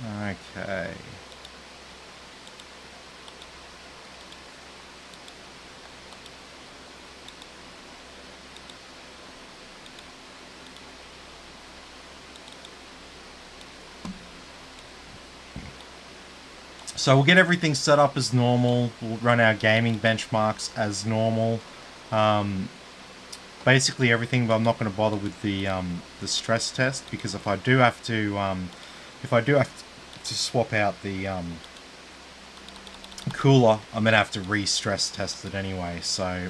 Okay. So we'll get everything set up as normal. We'll run our gaming benchmarks as normal. Basically everything, but I'm not going to bother with the stress test, because if I do have to swap out the cooler, I'm going to have to re-stress test it anyway. So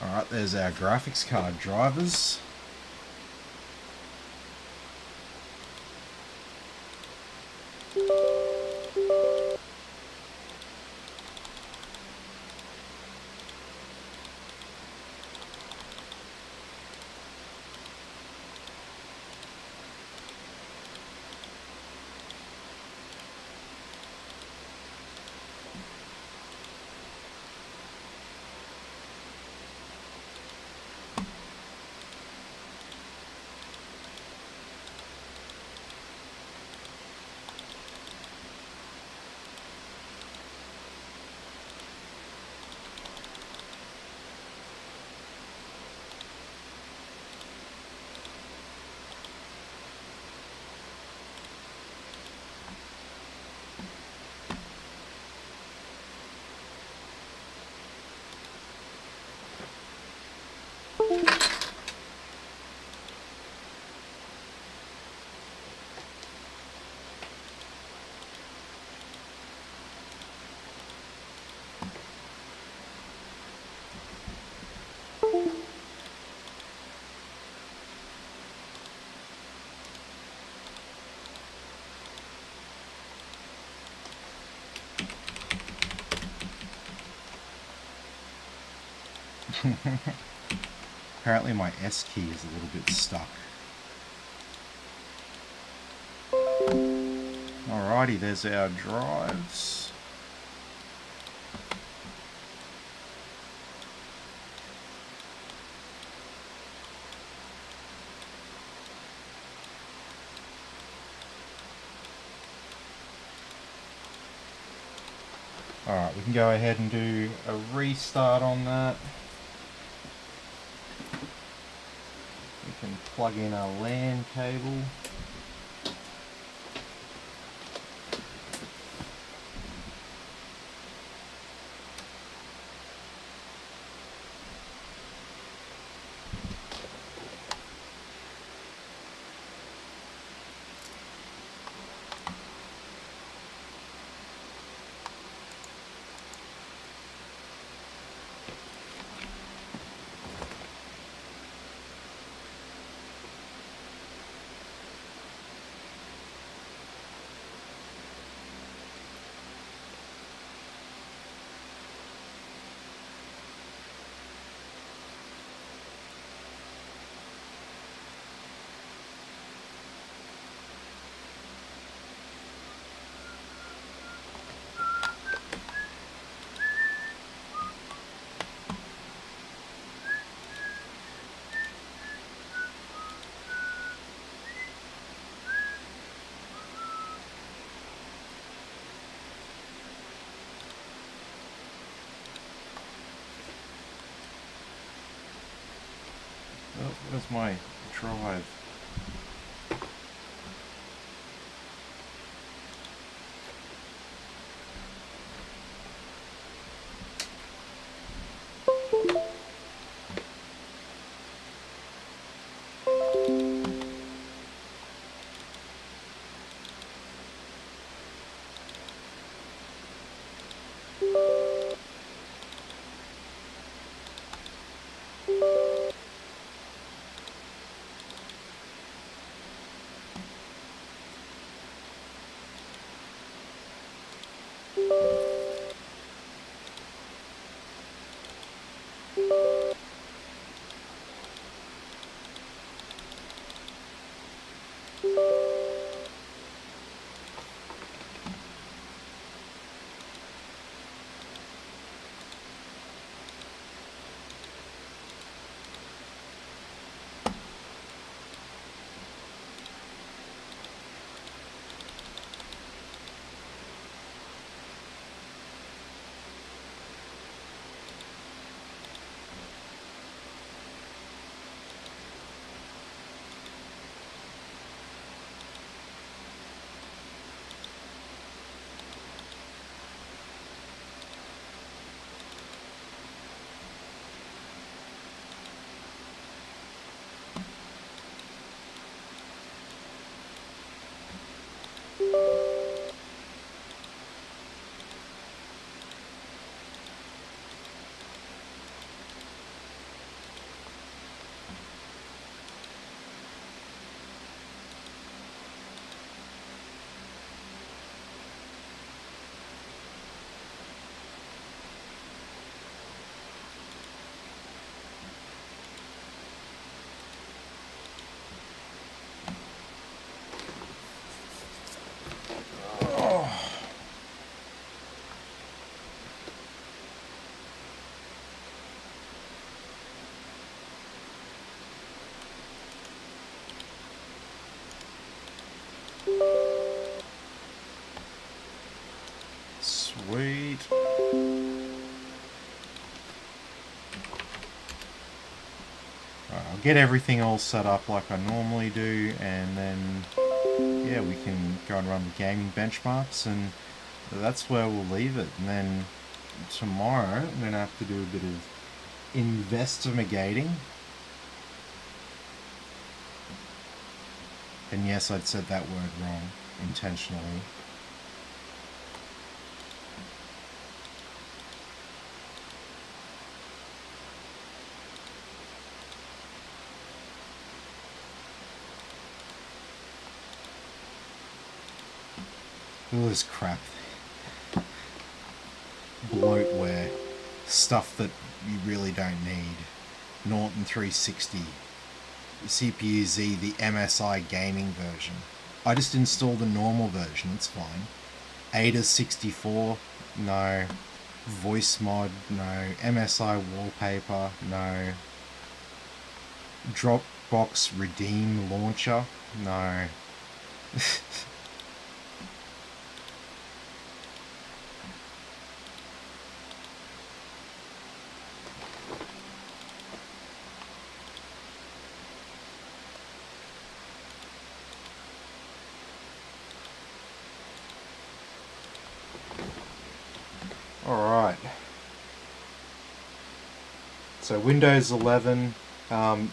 alright, there's our graphics card drivers. Apparently my S key is a little bit stuck. Alrighty, there's our drives. Alright, we can go ahead and do a restart on that. We can plug in our LAN cable. Oh, where's my drive? get everything all set up like I normally do, and then yeah, we can go and run the gaming benchmarks, and that's where we'll leave it. And then tomorrow I'm going to have to do a bit of investigating. And yes, I'd said that word wrong intentionally. All this crap. Bloatware. Stuff that you really don't need. Norton 360. CPU Z, the MSI gaming version. I just installed the normal version, it's fine. Ada 64, no. Voice mod, no. MSI wallpaper, no. Dropbox Redeem launcher, no. Alright, so Windows 11,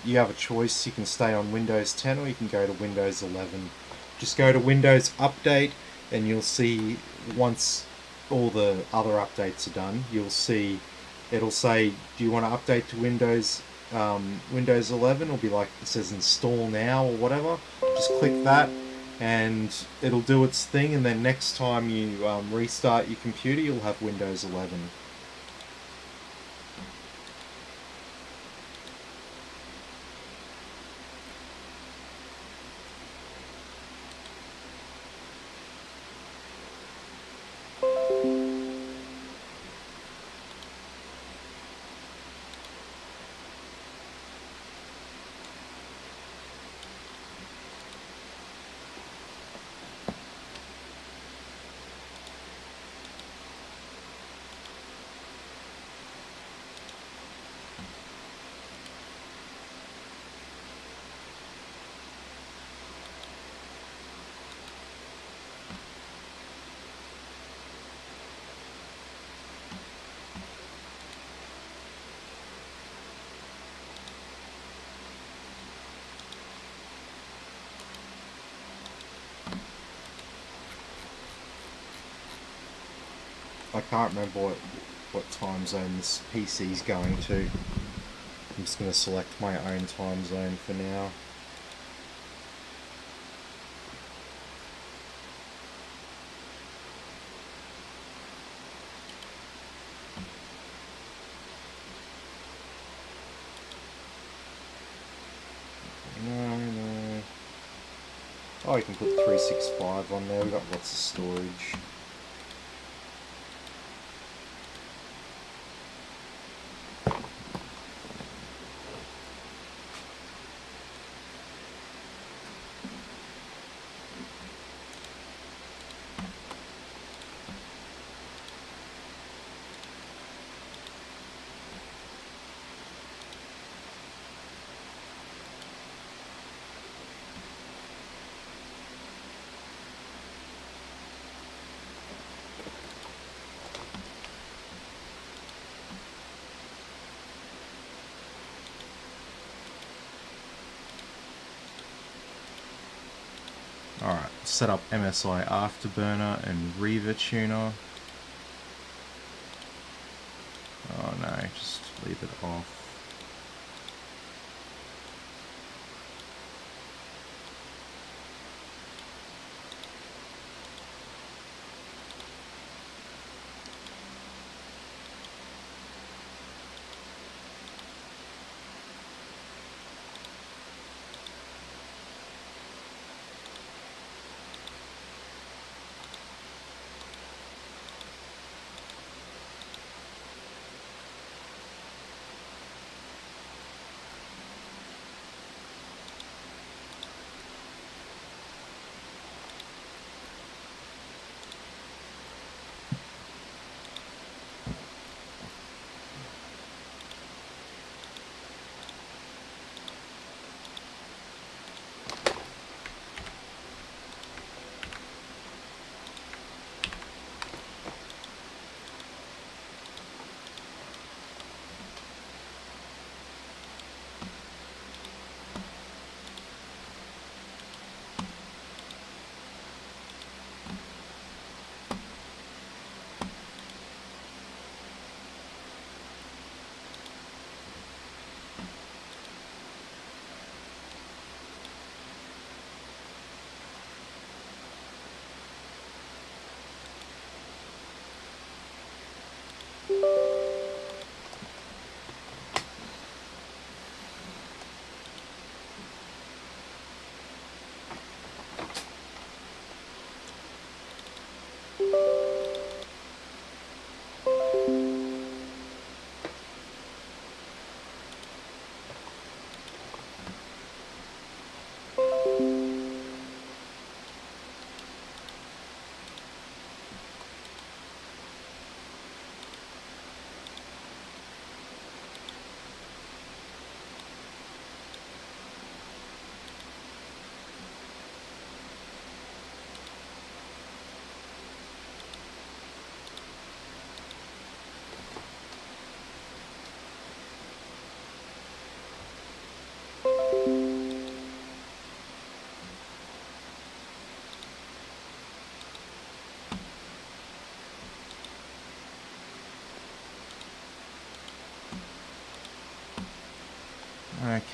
you have a choice. You can stay on Windows 10 or you can go to Windows 11. Just go to Windows Update and you'll see, once all the other updates are done, you'll see it'll say, do you want to update to Windows 11? It'll be like, it says install now or whatever. Just click that and it'll do its thing, and then next time you restart your computer you'll have Windows 11. I can't remember what time zone this PC is going to. I'm just going to select my own time zone for now. No. Oh, you can put 365 on there. We've got lots of storage. Alright, set up MSI Afterburner and Riva Tuner. Oh no, just leave it off.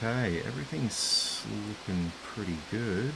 Okay, everything's looking pretty good.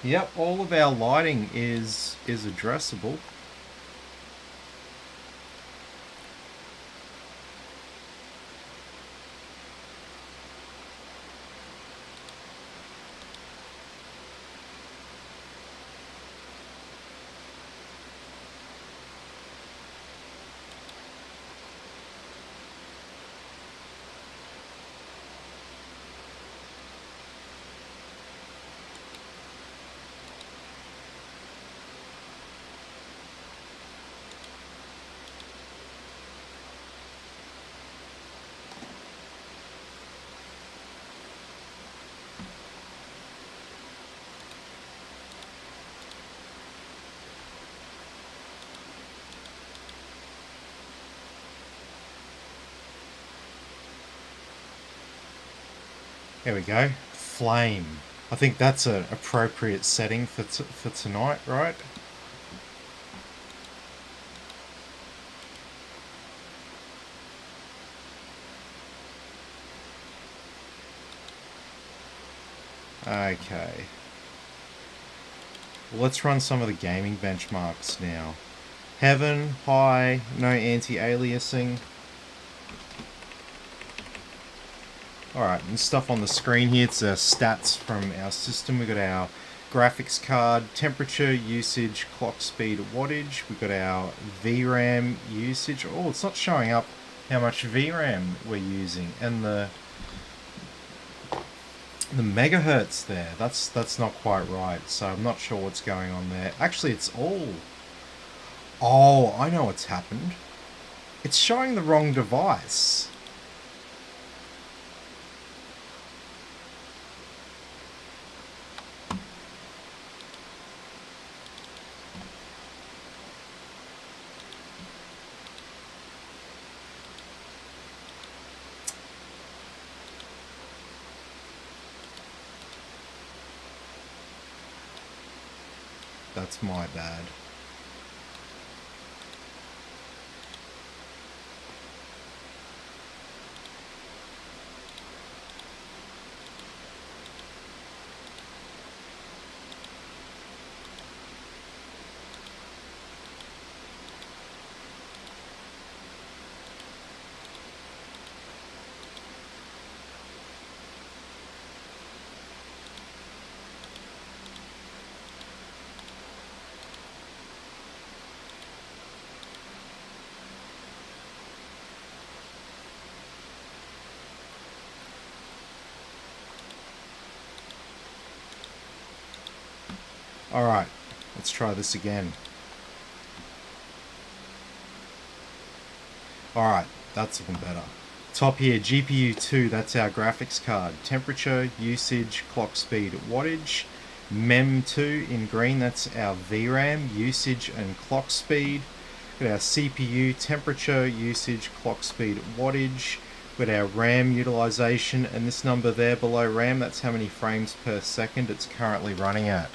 Yep, all of our lighting is addressable. There we go. Flame. I think that's an appropriate setting for tonight, right? Okay. Well, let's run some of the gaming benchmarks now. Heaven, high, no anti-aliasing. Alright, and stuff on the screen here, it's stats from our system. We've got our graphics card, temperature, usage, clock speed, wattage. We've got our VRAM usage. Oh, it's not showing up how much VRAM we're using, and the megahertz there. That's not quite right. So I'm not sure what's going on there. Actually, it's all. Oh, I know what's happened. It's showing the wrong device. That's my bad. Alright, let's try this again. Alright, that's even better. Top here, GPU 2, that's our graphics card. Temperature, usage, clock speed, wattage. MEM 2 in green, that's our VRAM, usage and clock speed. Got our CPU, temperature, usage, clock speed, wattage. Got our RAM utilization, and this number there below RAM, that's how many frames per second it's currently running at.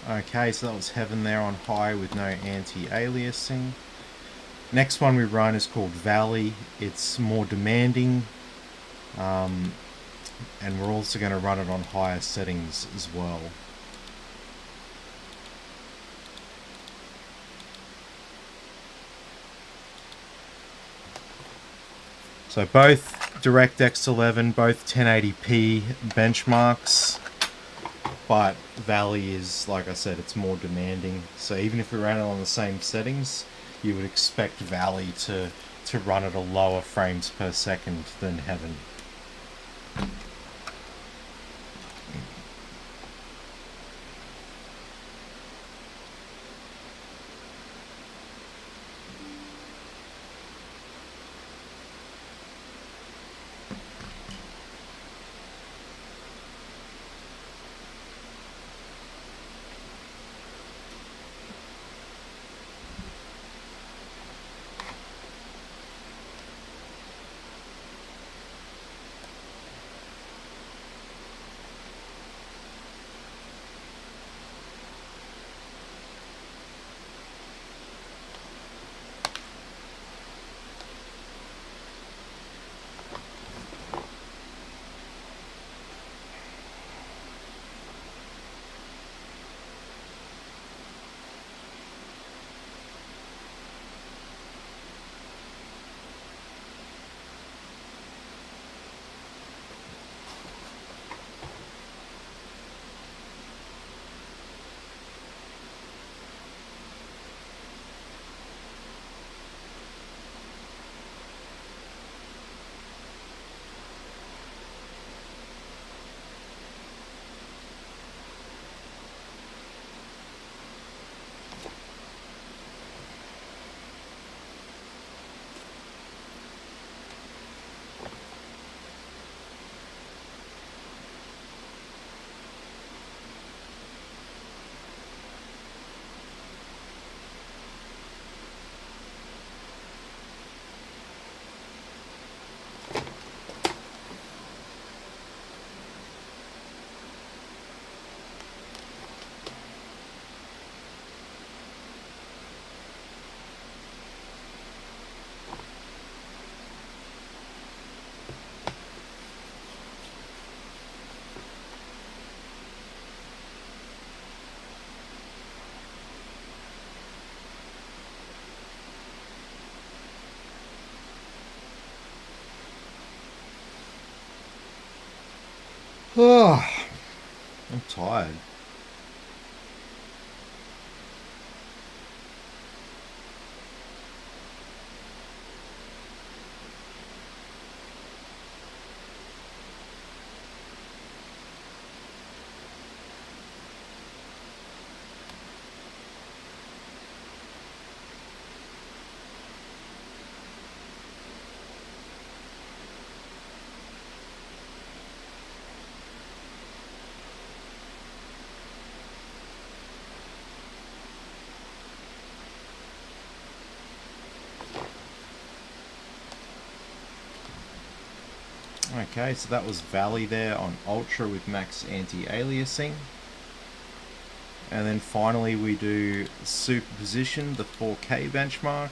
Okay, so that was heaven there on high with no anti-aliasing. Next one we run is called Valley. It's more demanding, and we're also going to run it on higher settings as well. So both DirectX 11, both 1080p benchmarks, but Valley is, like I said, it's more demanding. So even if we ran it on the same settings, you would expect Valley to run at a lower frames per second than Heaven. Oh, I'm tired. Okay, so that was Valley there on Ultra with max anti-aliasing. And then finally we do Superposition, the 4K benchmark.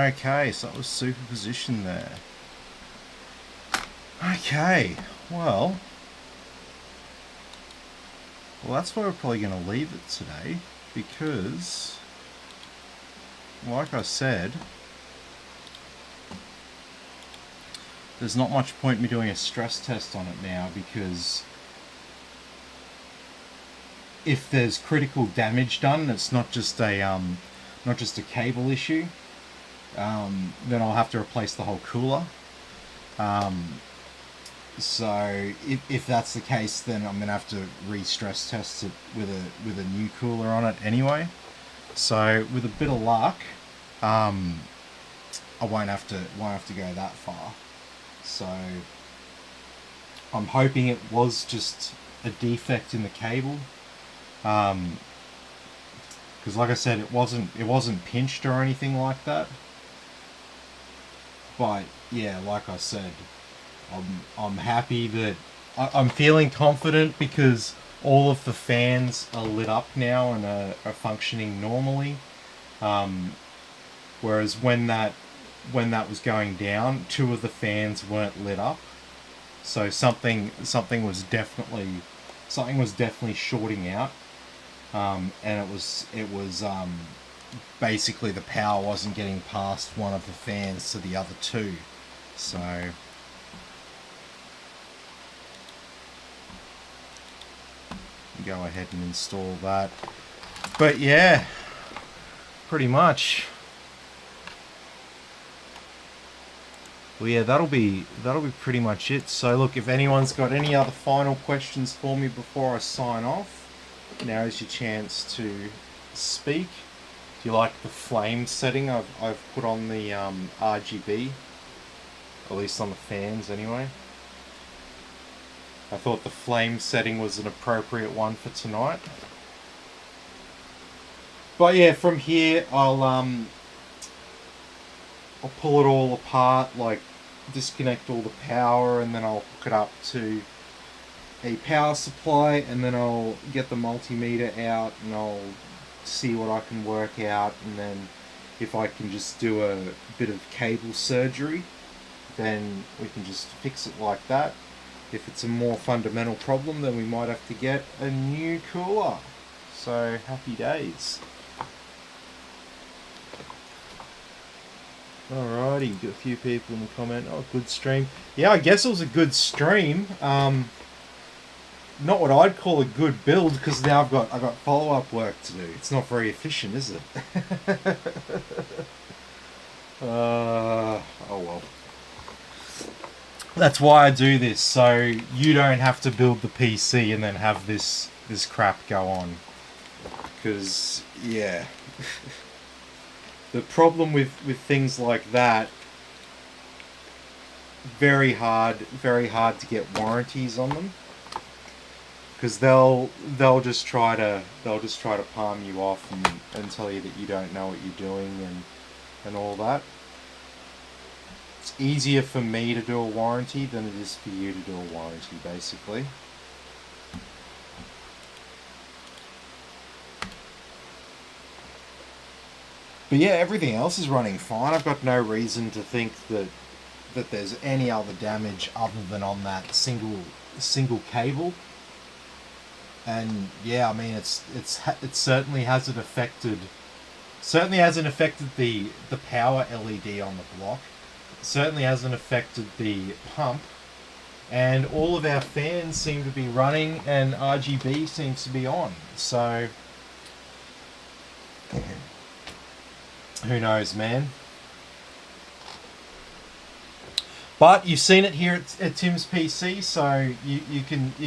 Okay, so that was superposition there. Okay, well, that's where we're probably going to leave it today, because, like I said, there's not much point in me doing a stress test on it now, because if there's critical damage done, it's not just a cable issue, then I'll have to replace the whole cooler. So if that's the case, then I'm gonna have to re-stress test it with a new cooler on it anyway. So with a bit of luck, I won't have to go that far. So I'm hoping it was just a defect in the cable, because like I said, it wasn't pinched or anything like that. But yeah, like I said, I'm happy that I'm feeling confident because all of the fans are lit up now and are functioning normally. Whereas when that was going down, 2 of the fans weren't lit up, so something was definitely shorting out, and it was basically the power wasn't getting past one of the fans to the other 2. So go ahead and install that. But yeah, pretty much. Well, yeah, that'll be pretty much it. So look, if anyone's got any other final questions for me before I sign off, now is your chance to speak. Do you like the flame setting I've put on the RGB, at least on the fans anyway? I thought the flame setting was an appropriate one for tonight. But yeah, from here I'll pull it all apart, like disconnect all the power, and then I'll hook it up to a power supply, and then I'll get the multimeter out and I'll see what I can work out, and then if I can just do a bit of cable surgery, then we can just fix it like that. If it's a more fundamental problem, then we might have to get a new cooler. So happy days. Alrighty, got a few people in the comment. Oh, good stream. Yeah, I guess it was a good stream. Not what I'd call a good build, because now I've got follow-up work to do. It's not very efficient, is it? Oh well. That's why I do this, so you don't have to build the PC and then have this crap go on. Because yeah. The problem with things like that, very hard to get warranties on them, because they'll just try to palm you off and tell you that you don't know what you're doing and all that. It's easier for me to do a warranty than it is for you to do a warranty, basically. But yeah, everything else is running fine. I've got no reason to think that there's any other damage other than on that single cable. And yeah, I mean it certainly hasn't affected the power LED on the block. It certainly hasn't affected the pump. And all of our fans seem to be running and RGB seems to be on. So who knows, man? But you've seen it here at Tim's PC, so you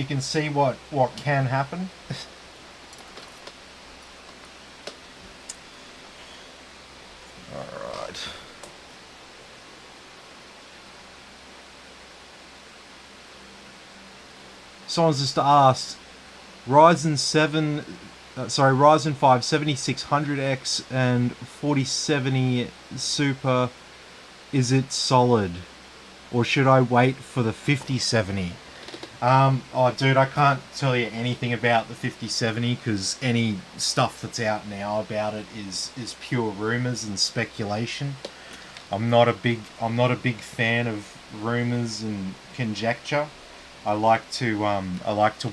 can see what can happen. All right. Someone's just asked, Ryzen 5 7600X and 4070 Super, is it solid? Or should I wait for the 5070? Oh dude, I can't tell you anything about the 5070 because any stuff that's out now about it is pure rumors and speculation. I'm not a big fan of rumors and conjecture. I like to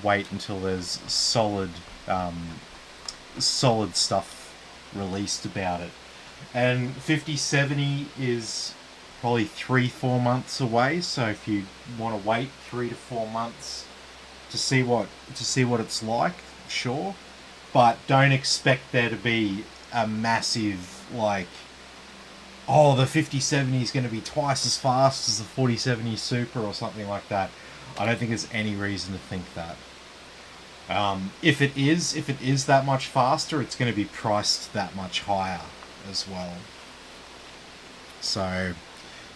wait until there's solid stuff released about it. And 5070 is probably 3-4 months away. So if you want to wait 3 to 4 months to see what it's like, sure, but don't expect there to be a massive, like, oh, the 5070 is going to be twice as fast as the 4070 Super or something like that. I don't think there's any reason to think that. If it is that much faster, it's going to be priced that much higher as well. So,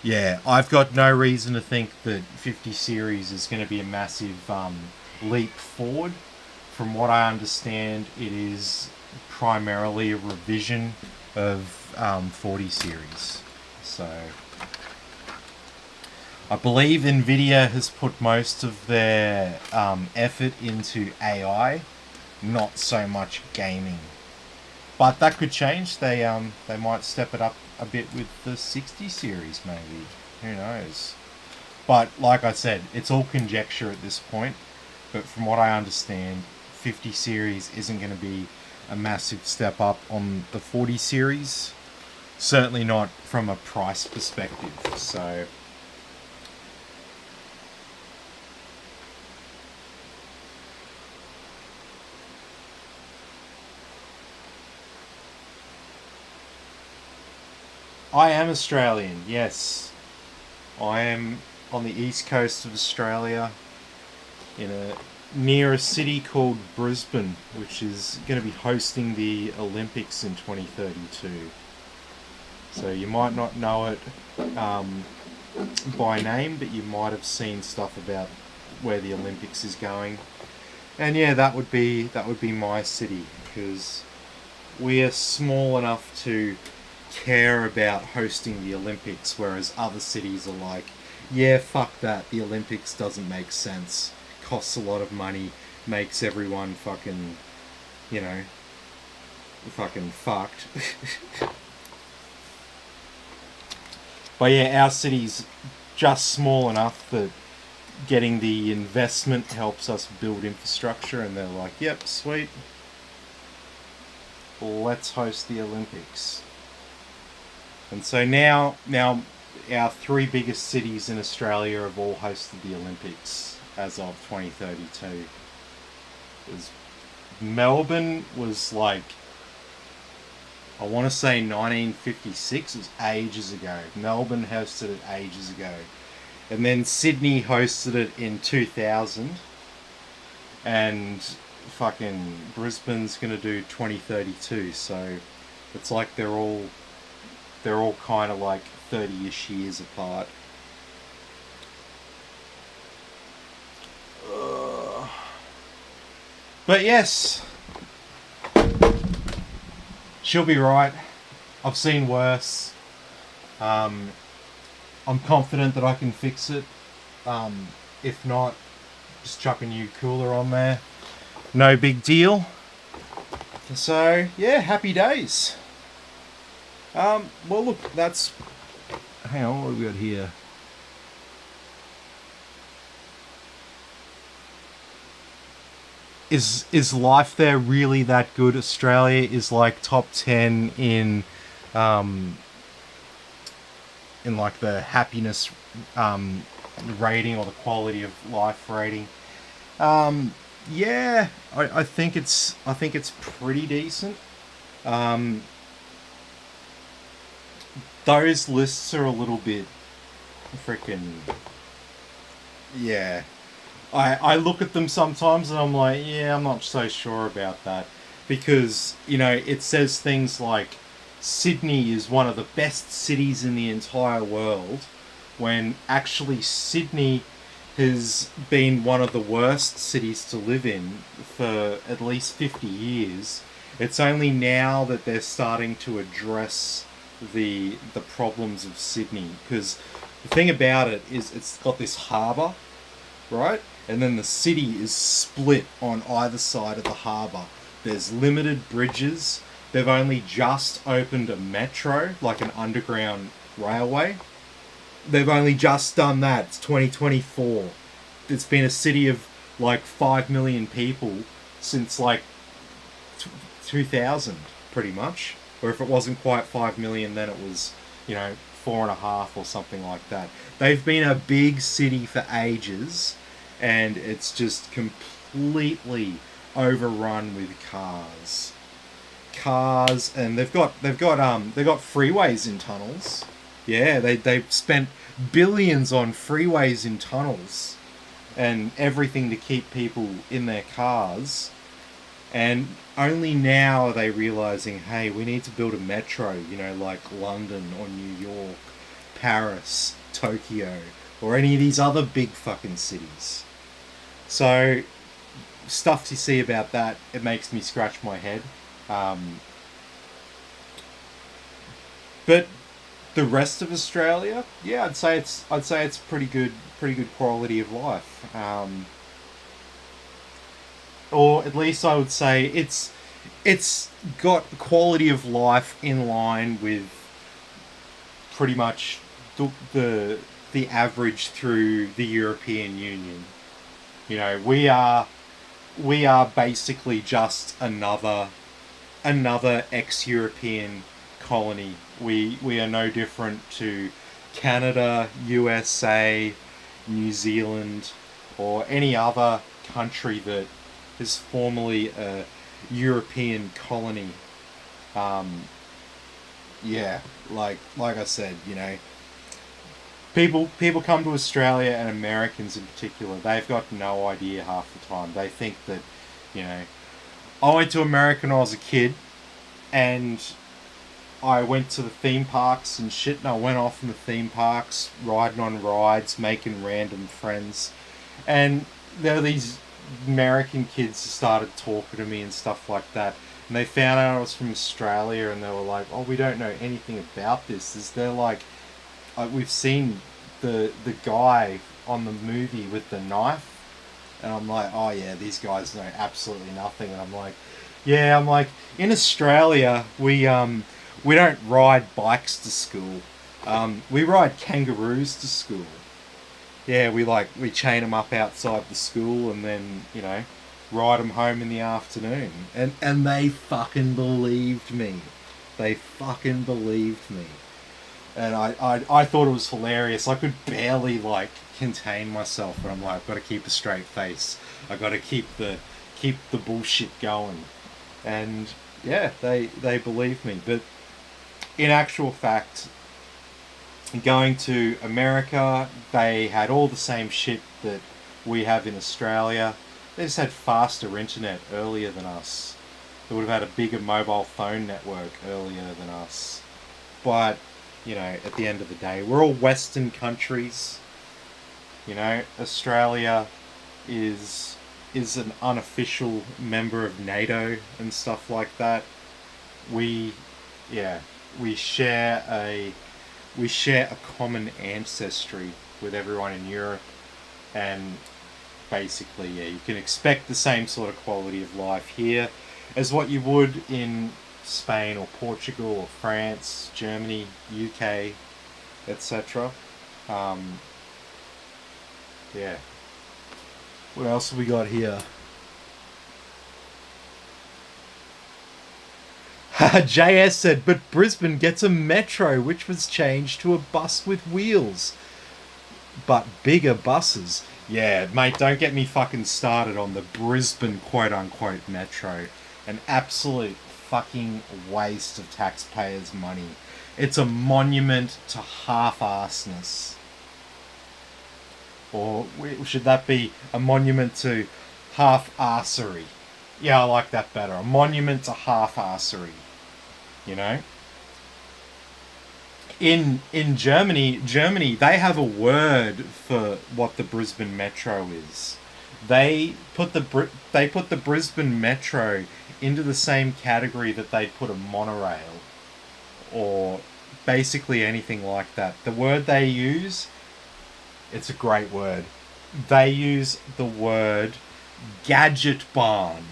yeah, I've got no reason to think that 50 series is going to be a massive leap forward. From what I understand, it is primarily a revision of 40 series. So I believe Nvidia has put most of their effort into AI, not so much gaming. But that could change. They might step it up a bit with the 60 series, maybe. Who knows? But like I said, it's all conjecture at this point. But from what I understand, 50 series isn't going to be a massive step up on the 40 series. Certainly not from a price perspective. So I am Australian, yes. I am on the east coast of Australia, near a city called Brisbane, which is going to be hosting the Olympics in 2032. So you might not know it by name, but you might have seen stuff about where the Olympics is going. And yeah, that would be my city, because we are small enough to care about hosting the Olympics, whereas other cities are like, yeah, fuck that, the Olympics doesn't make sense, costs a lot of money, makes everyone fucking, fucking fucked. But yeah, our city's just small enough that getting the investment helps us build infrastructure, and they're like, yep, sweet, let's host the Olympics. And so now our 3 biggest cities in Australia have all hosted the Olympics as of 2032. Melbourne was like, I want to say 1956, it was ages ago. Melbourne hosted it ages ago. And then Sydney hosted it in 2000. And fucking Brisbane's going to do 2032. So it's like they're all kind of like 30-ish years apart. But yes, she'll be right. I've seen worse. I'm confident that I can fix it. If not, just chuck a new cooler on there. No big deal. So yeah, happy days. Well, look, that's... Hang on, what have we got here? Is life there really that good? Australia is like top 10 in like the happiness rating, or the quality of life rating. Yeah, I think it's pretty decent. Those lists are a little bit freaking, yeah. I look at them sometimes and I'm like, yeah, I'm not so sure about that. Because, it says things like Sydney is one of the best cities in the entire world, when actually Sydney has been one of the worst cities to live in for at least 50 years. It's only now that they're starting to address the problems of Sydney. Because the thing about it is it's got this harbour, right? And then the city is split on either side of the harbour. There's limited bridges. They've only just opened a metro, like an underground railway. They've only just done that. It's 2024. It's been a city of like 5 million people since like 2000, pretty much. Or if it wasn't quite 5 million, then it was, you know, 4.5 or something like that. They've been a big city for ages, and it's just completely overrun with cars. And they've got freeways in tunnels. Yeah, they've spent billions on freeways in tunnels and everything to keep people in their cars. And only now are they realizing, hey, we need to build a metro, you know, like London or New York, Paris, Tokyo, or any of these other big fucking cities. So, stuff to see about that, it makes me scratch my head. But the rest of Australia, yeah, I'd say it's pretty good quality of life. Or at least I would say it's got quality of life in line with pretty much the average through the European Union. You know, we are basically just another ex-European colony. We are no different to Canada, USA, New Zealand, or any other country that is formerly a European colony. Yeah, like I said, you know, people come to Australia, and Americans in particular, they've got no idea half the time. They think that, you know, I went to America when I was a kid, and I went to the theme parks and shit, and I went off in the theme parks, riding on rides, making random friends, and there were these American kids who started talking to me and stuff like that, and they found out I was from Australia, and they were like, oh, we don't know anything about this. They're like, we've seen the guy on the movie with the knife, and I'm like, oh yeah, these guys know absolutely nothing. And I'm like, in Australia we don't ride bikes to school, we ride kangaroos to school. Yeah, we chain them up outside the school, and then, you know, ride them home in the afternoon. And they fucking believed me. They fucking believed me. And I thought it was hilarious. I could barely, like, contain myself. But I'm like, I've got to keep a straight face. I've got to keep the bullshit going. And, yeah, they believed me. But in actual fact, going to America, they had all the same shit that we have in Australia. They just had faster internet earlier than us. They would have had a bigger mobile phone network earlier than us. But, you know, at the end of the day, we're all Western countries. You know, Australia is an unofficial member of NATO and stuff like that. We share a common ancestry with everyone in Europe, and basically, yeah, you can expect the same sort of quality of life here as what you would in Spain or Portugal or France, Germany, UK, etc. Yeah. What else have we got here? JS said, but Brisbane gets a metro, which was changed to a bus with wheels. But bigger buses. Yeah, mate, don't get me fucking started on the Brisbane quote-unquote metro. An absolute fucking waste of taxpayers' money. It's a monument to half-arsedness. Or should that be a monument to half-arsery? Yeah, I like that better. A monument to half-arsery. You know? In Germany, they have a word for what the Brisbane Metro is. They put the Brisbane Metro into the same category that they put a monorail, or basically anything like that. The word they use, it's a great word. They use the word gadget barn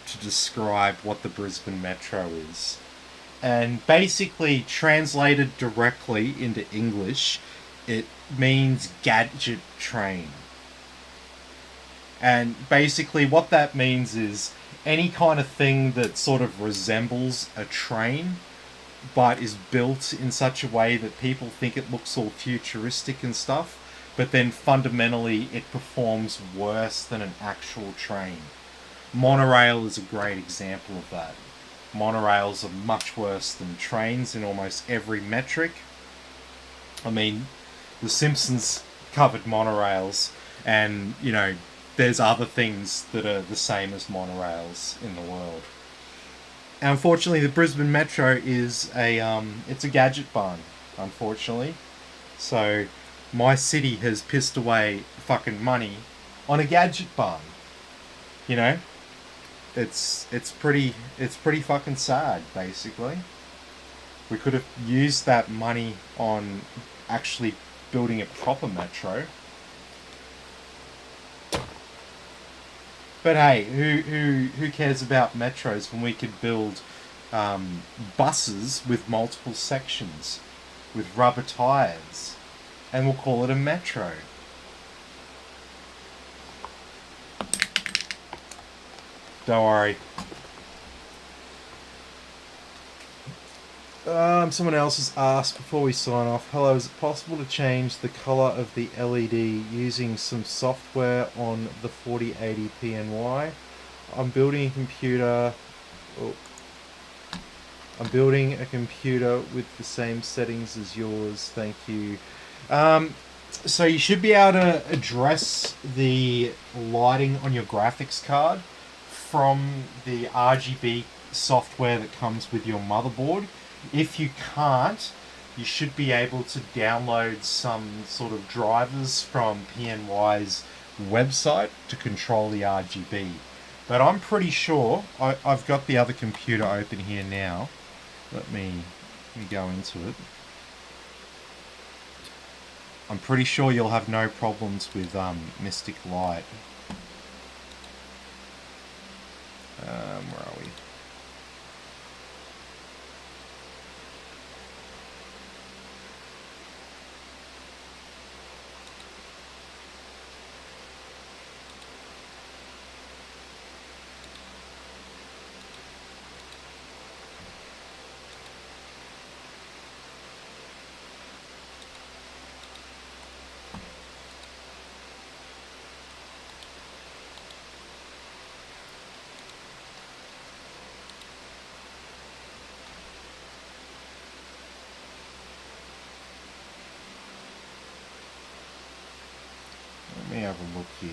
to describe what the Brisbane Metro is. And basically, translated directly into English, it means gadget train. And basically, what that means is any kind of thing that sort of resembles a train, but is built in such a way that people think it looks all futuristic and stuff, but then fundamentally it performs worse than an actual train. Monorail is a great example of that. Monorails are much worse than trains in almost every metric. I mean, The Simpsons covered monorails, and, you know, there's other things that are the same as monorails in the world. And unfortunately, the Brisbane Metro is it's a gadget barn, unfortunately. So my city has pissed away fucking money on a gadget barn. You know, it's pretty fucking sad. Basically, we could have used that money on actually building a proper metro. But hey, who cares about metros when we could build buses with multiple sections, with rubber tires, and we'll call it a metro. Don't worry. Someone else has asked before we sign off, hello, is it possible to change the colour of the LED using some software on the 4080 PNY? I'm building a computer with the same settings as yours, thank you. So you should be able to address the lighting on your graphics card from the RGB software that comes with your motherboard. If you can't, you should be able to download some sort of drivers from PNY's website to control the RGB. But I'm pretty sure, I've got the other computer open here now. Let me go into it. I'm pretty sure you'll have no problems with Mystic Light. Where are we? Let me have a look here.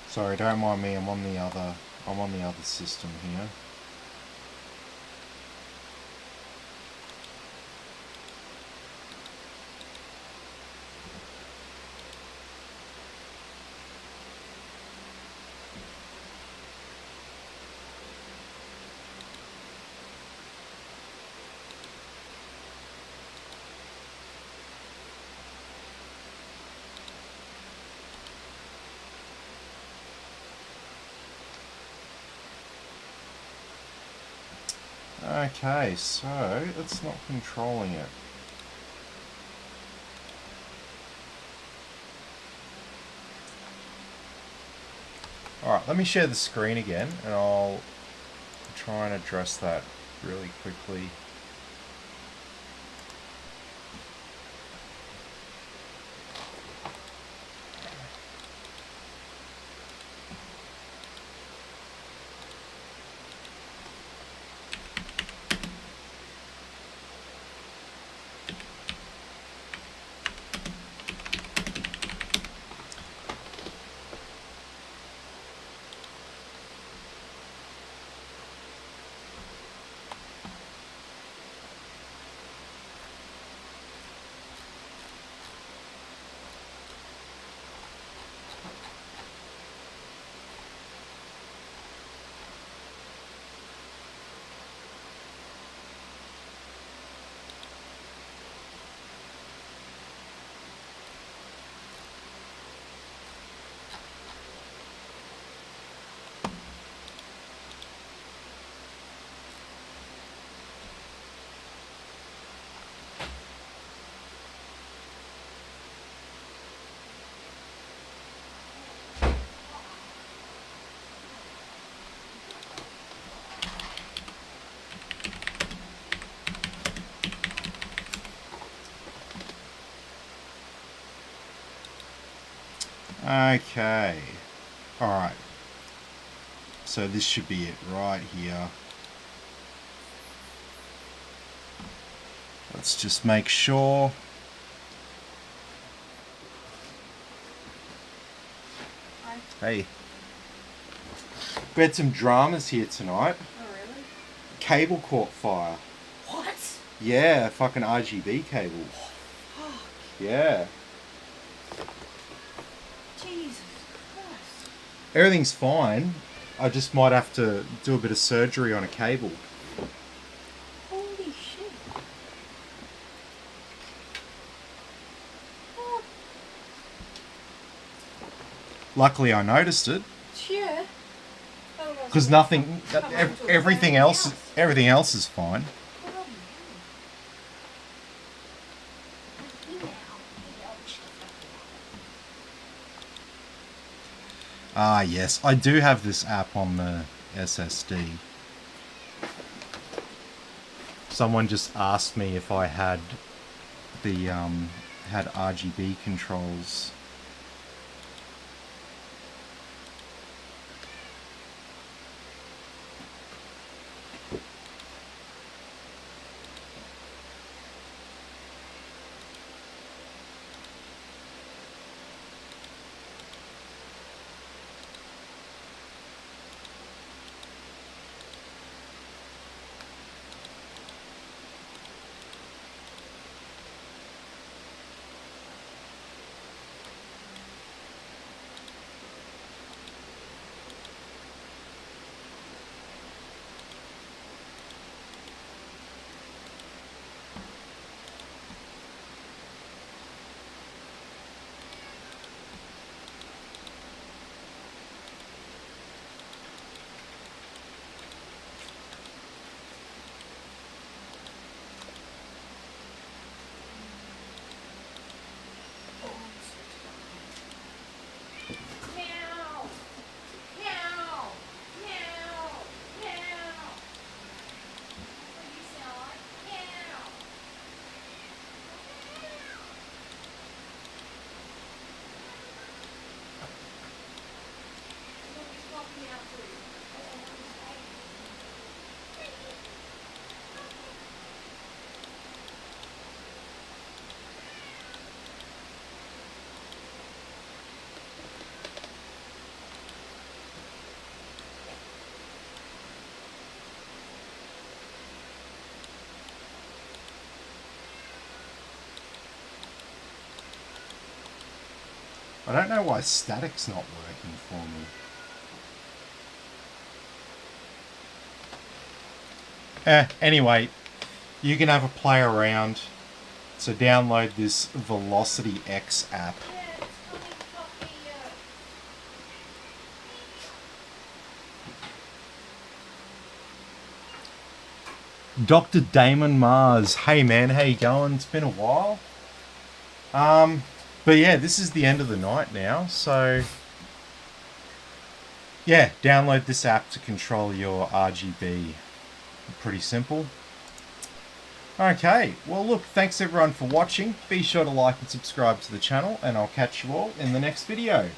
Sorry, don't mind me. I'm on the other system here. Okay, so it's not controlling it. Alright, let me share the screen again and I'll try and address that really quickly. Okay. Alright. So this should be it right here. Let's just make sure. Hey. We had some dramas here tonight. Oh, really? Cable caught fire. What? Yeah, fucking RGB cable. Fuck. Yeah. Jesus Christ. Everything's fine. I just might have to do a bit of surgery on a cable. Holy shit. Oh. Luckily I noticed it. Yeah. Because nothing, everything else is fine. Ah yes, I do have this app on the SSD. Someone just asked me if I had the had RGB controls. I don't know why static's not working for me. Anyway, you can have a play around. So download this Velocity X app. Dr. Damon Mars. Hey man, how you going? It's been a while. But yeah, this is the end of the night now, so yeah, download this app to control your RGB. Pretty simple. Okay, well look, thanks everyone for watching. Be sure to like and subscribe to the channel, and I'll catch you all in the next video.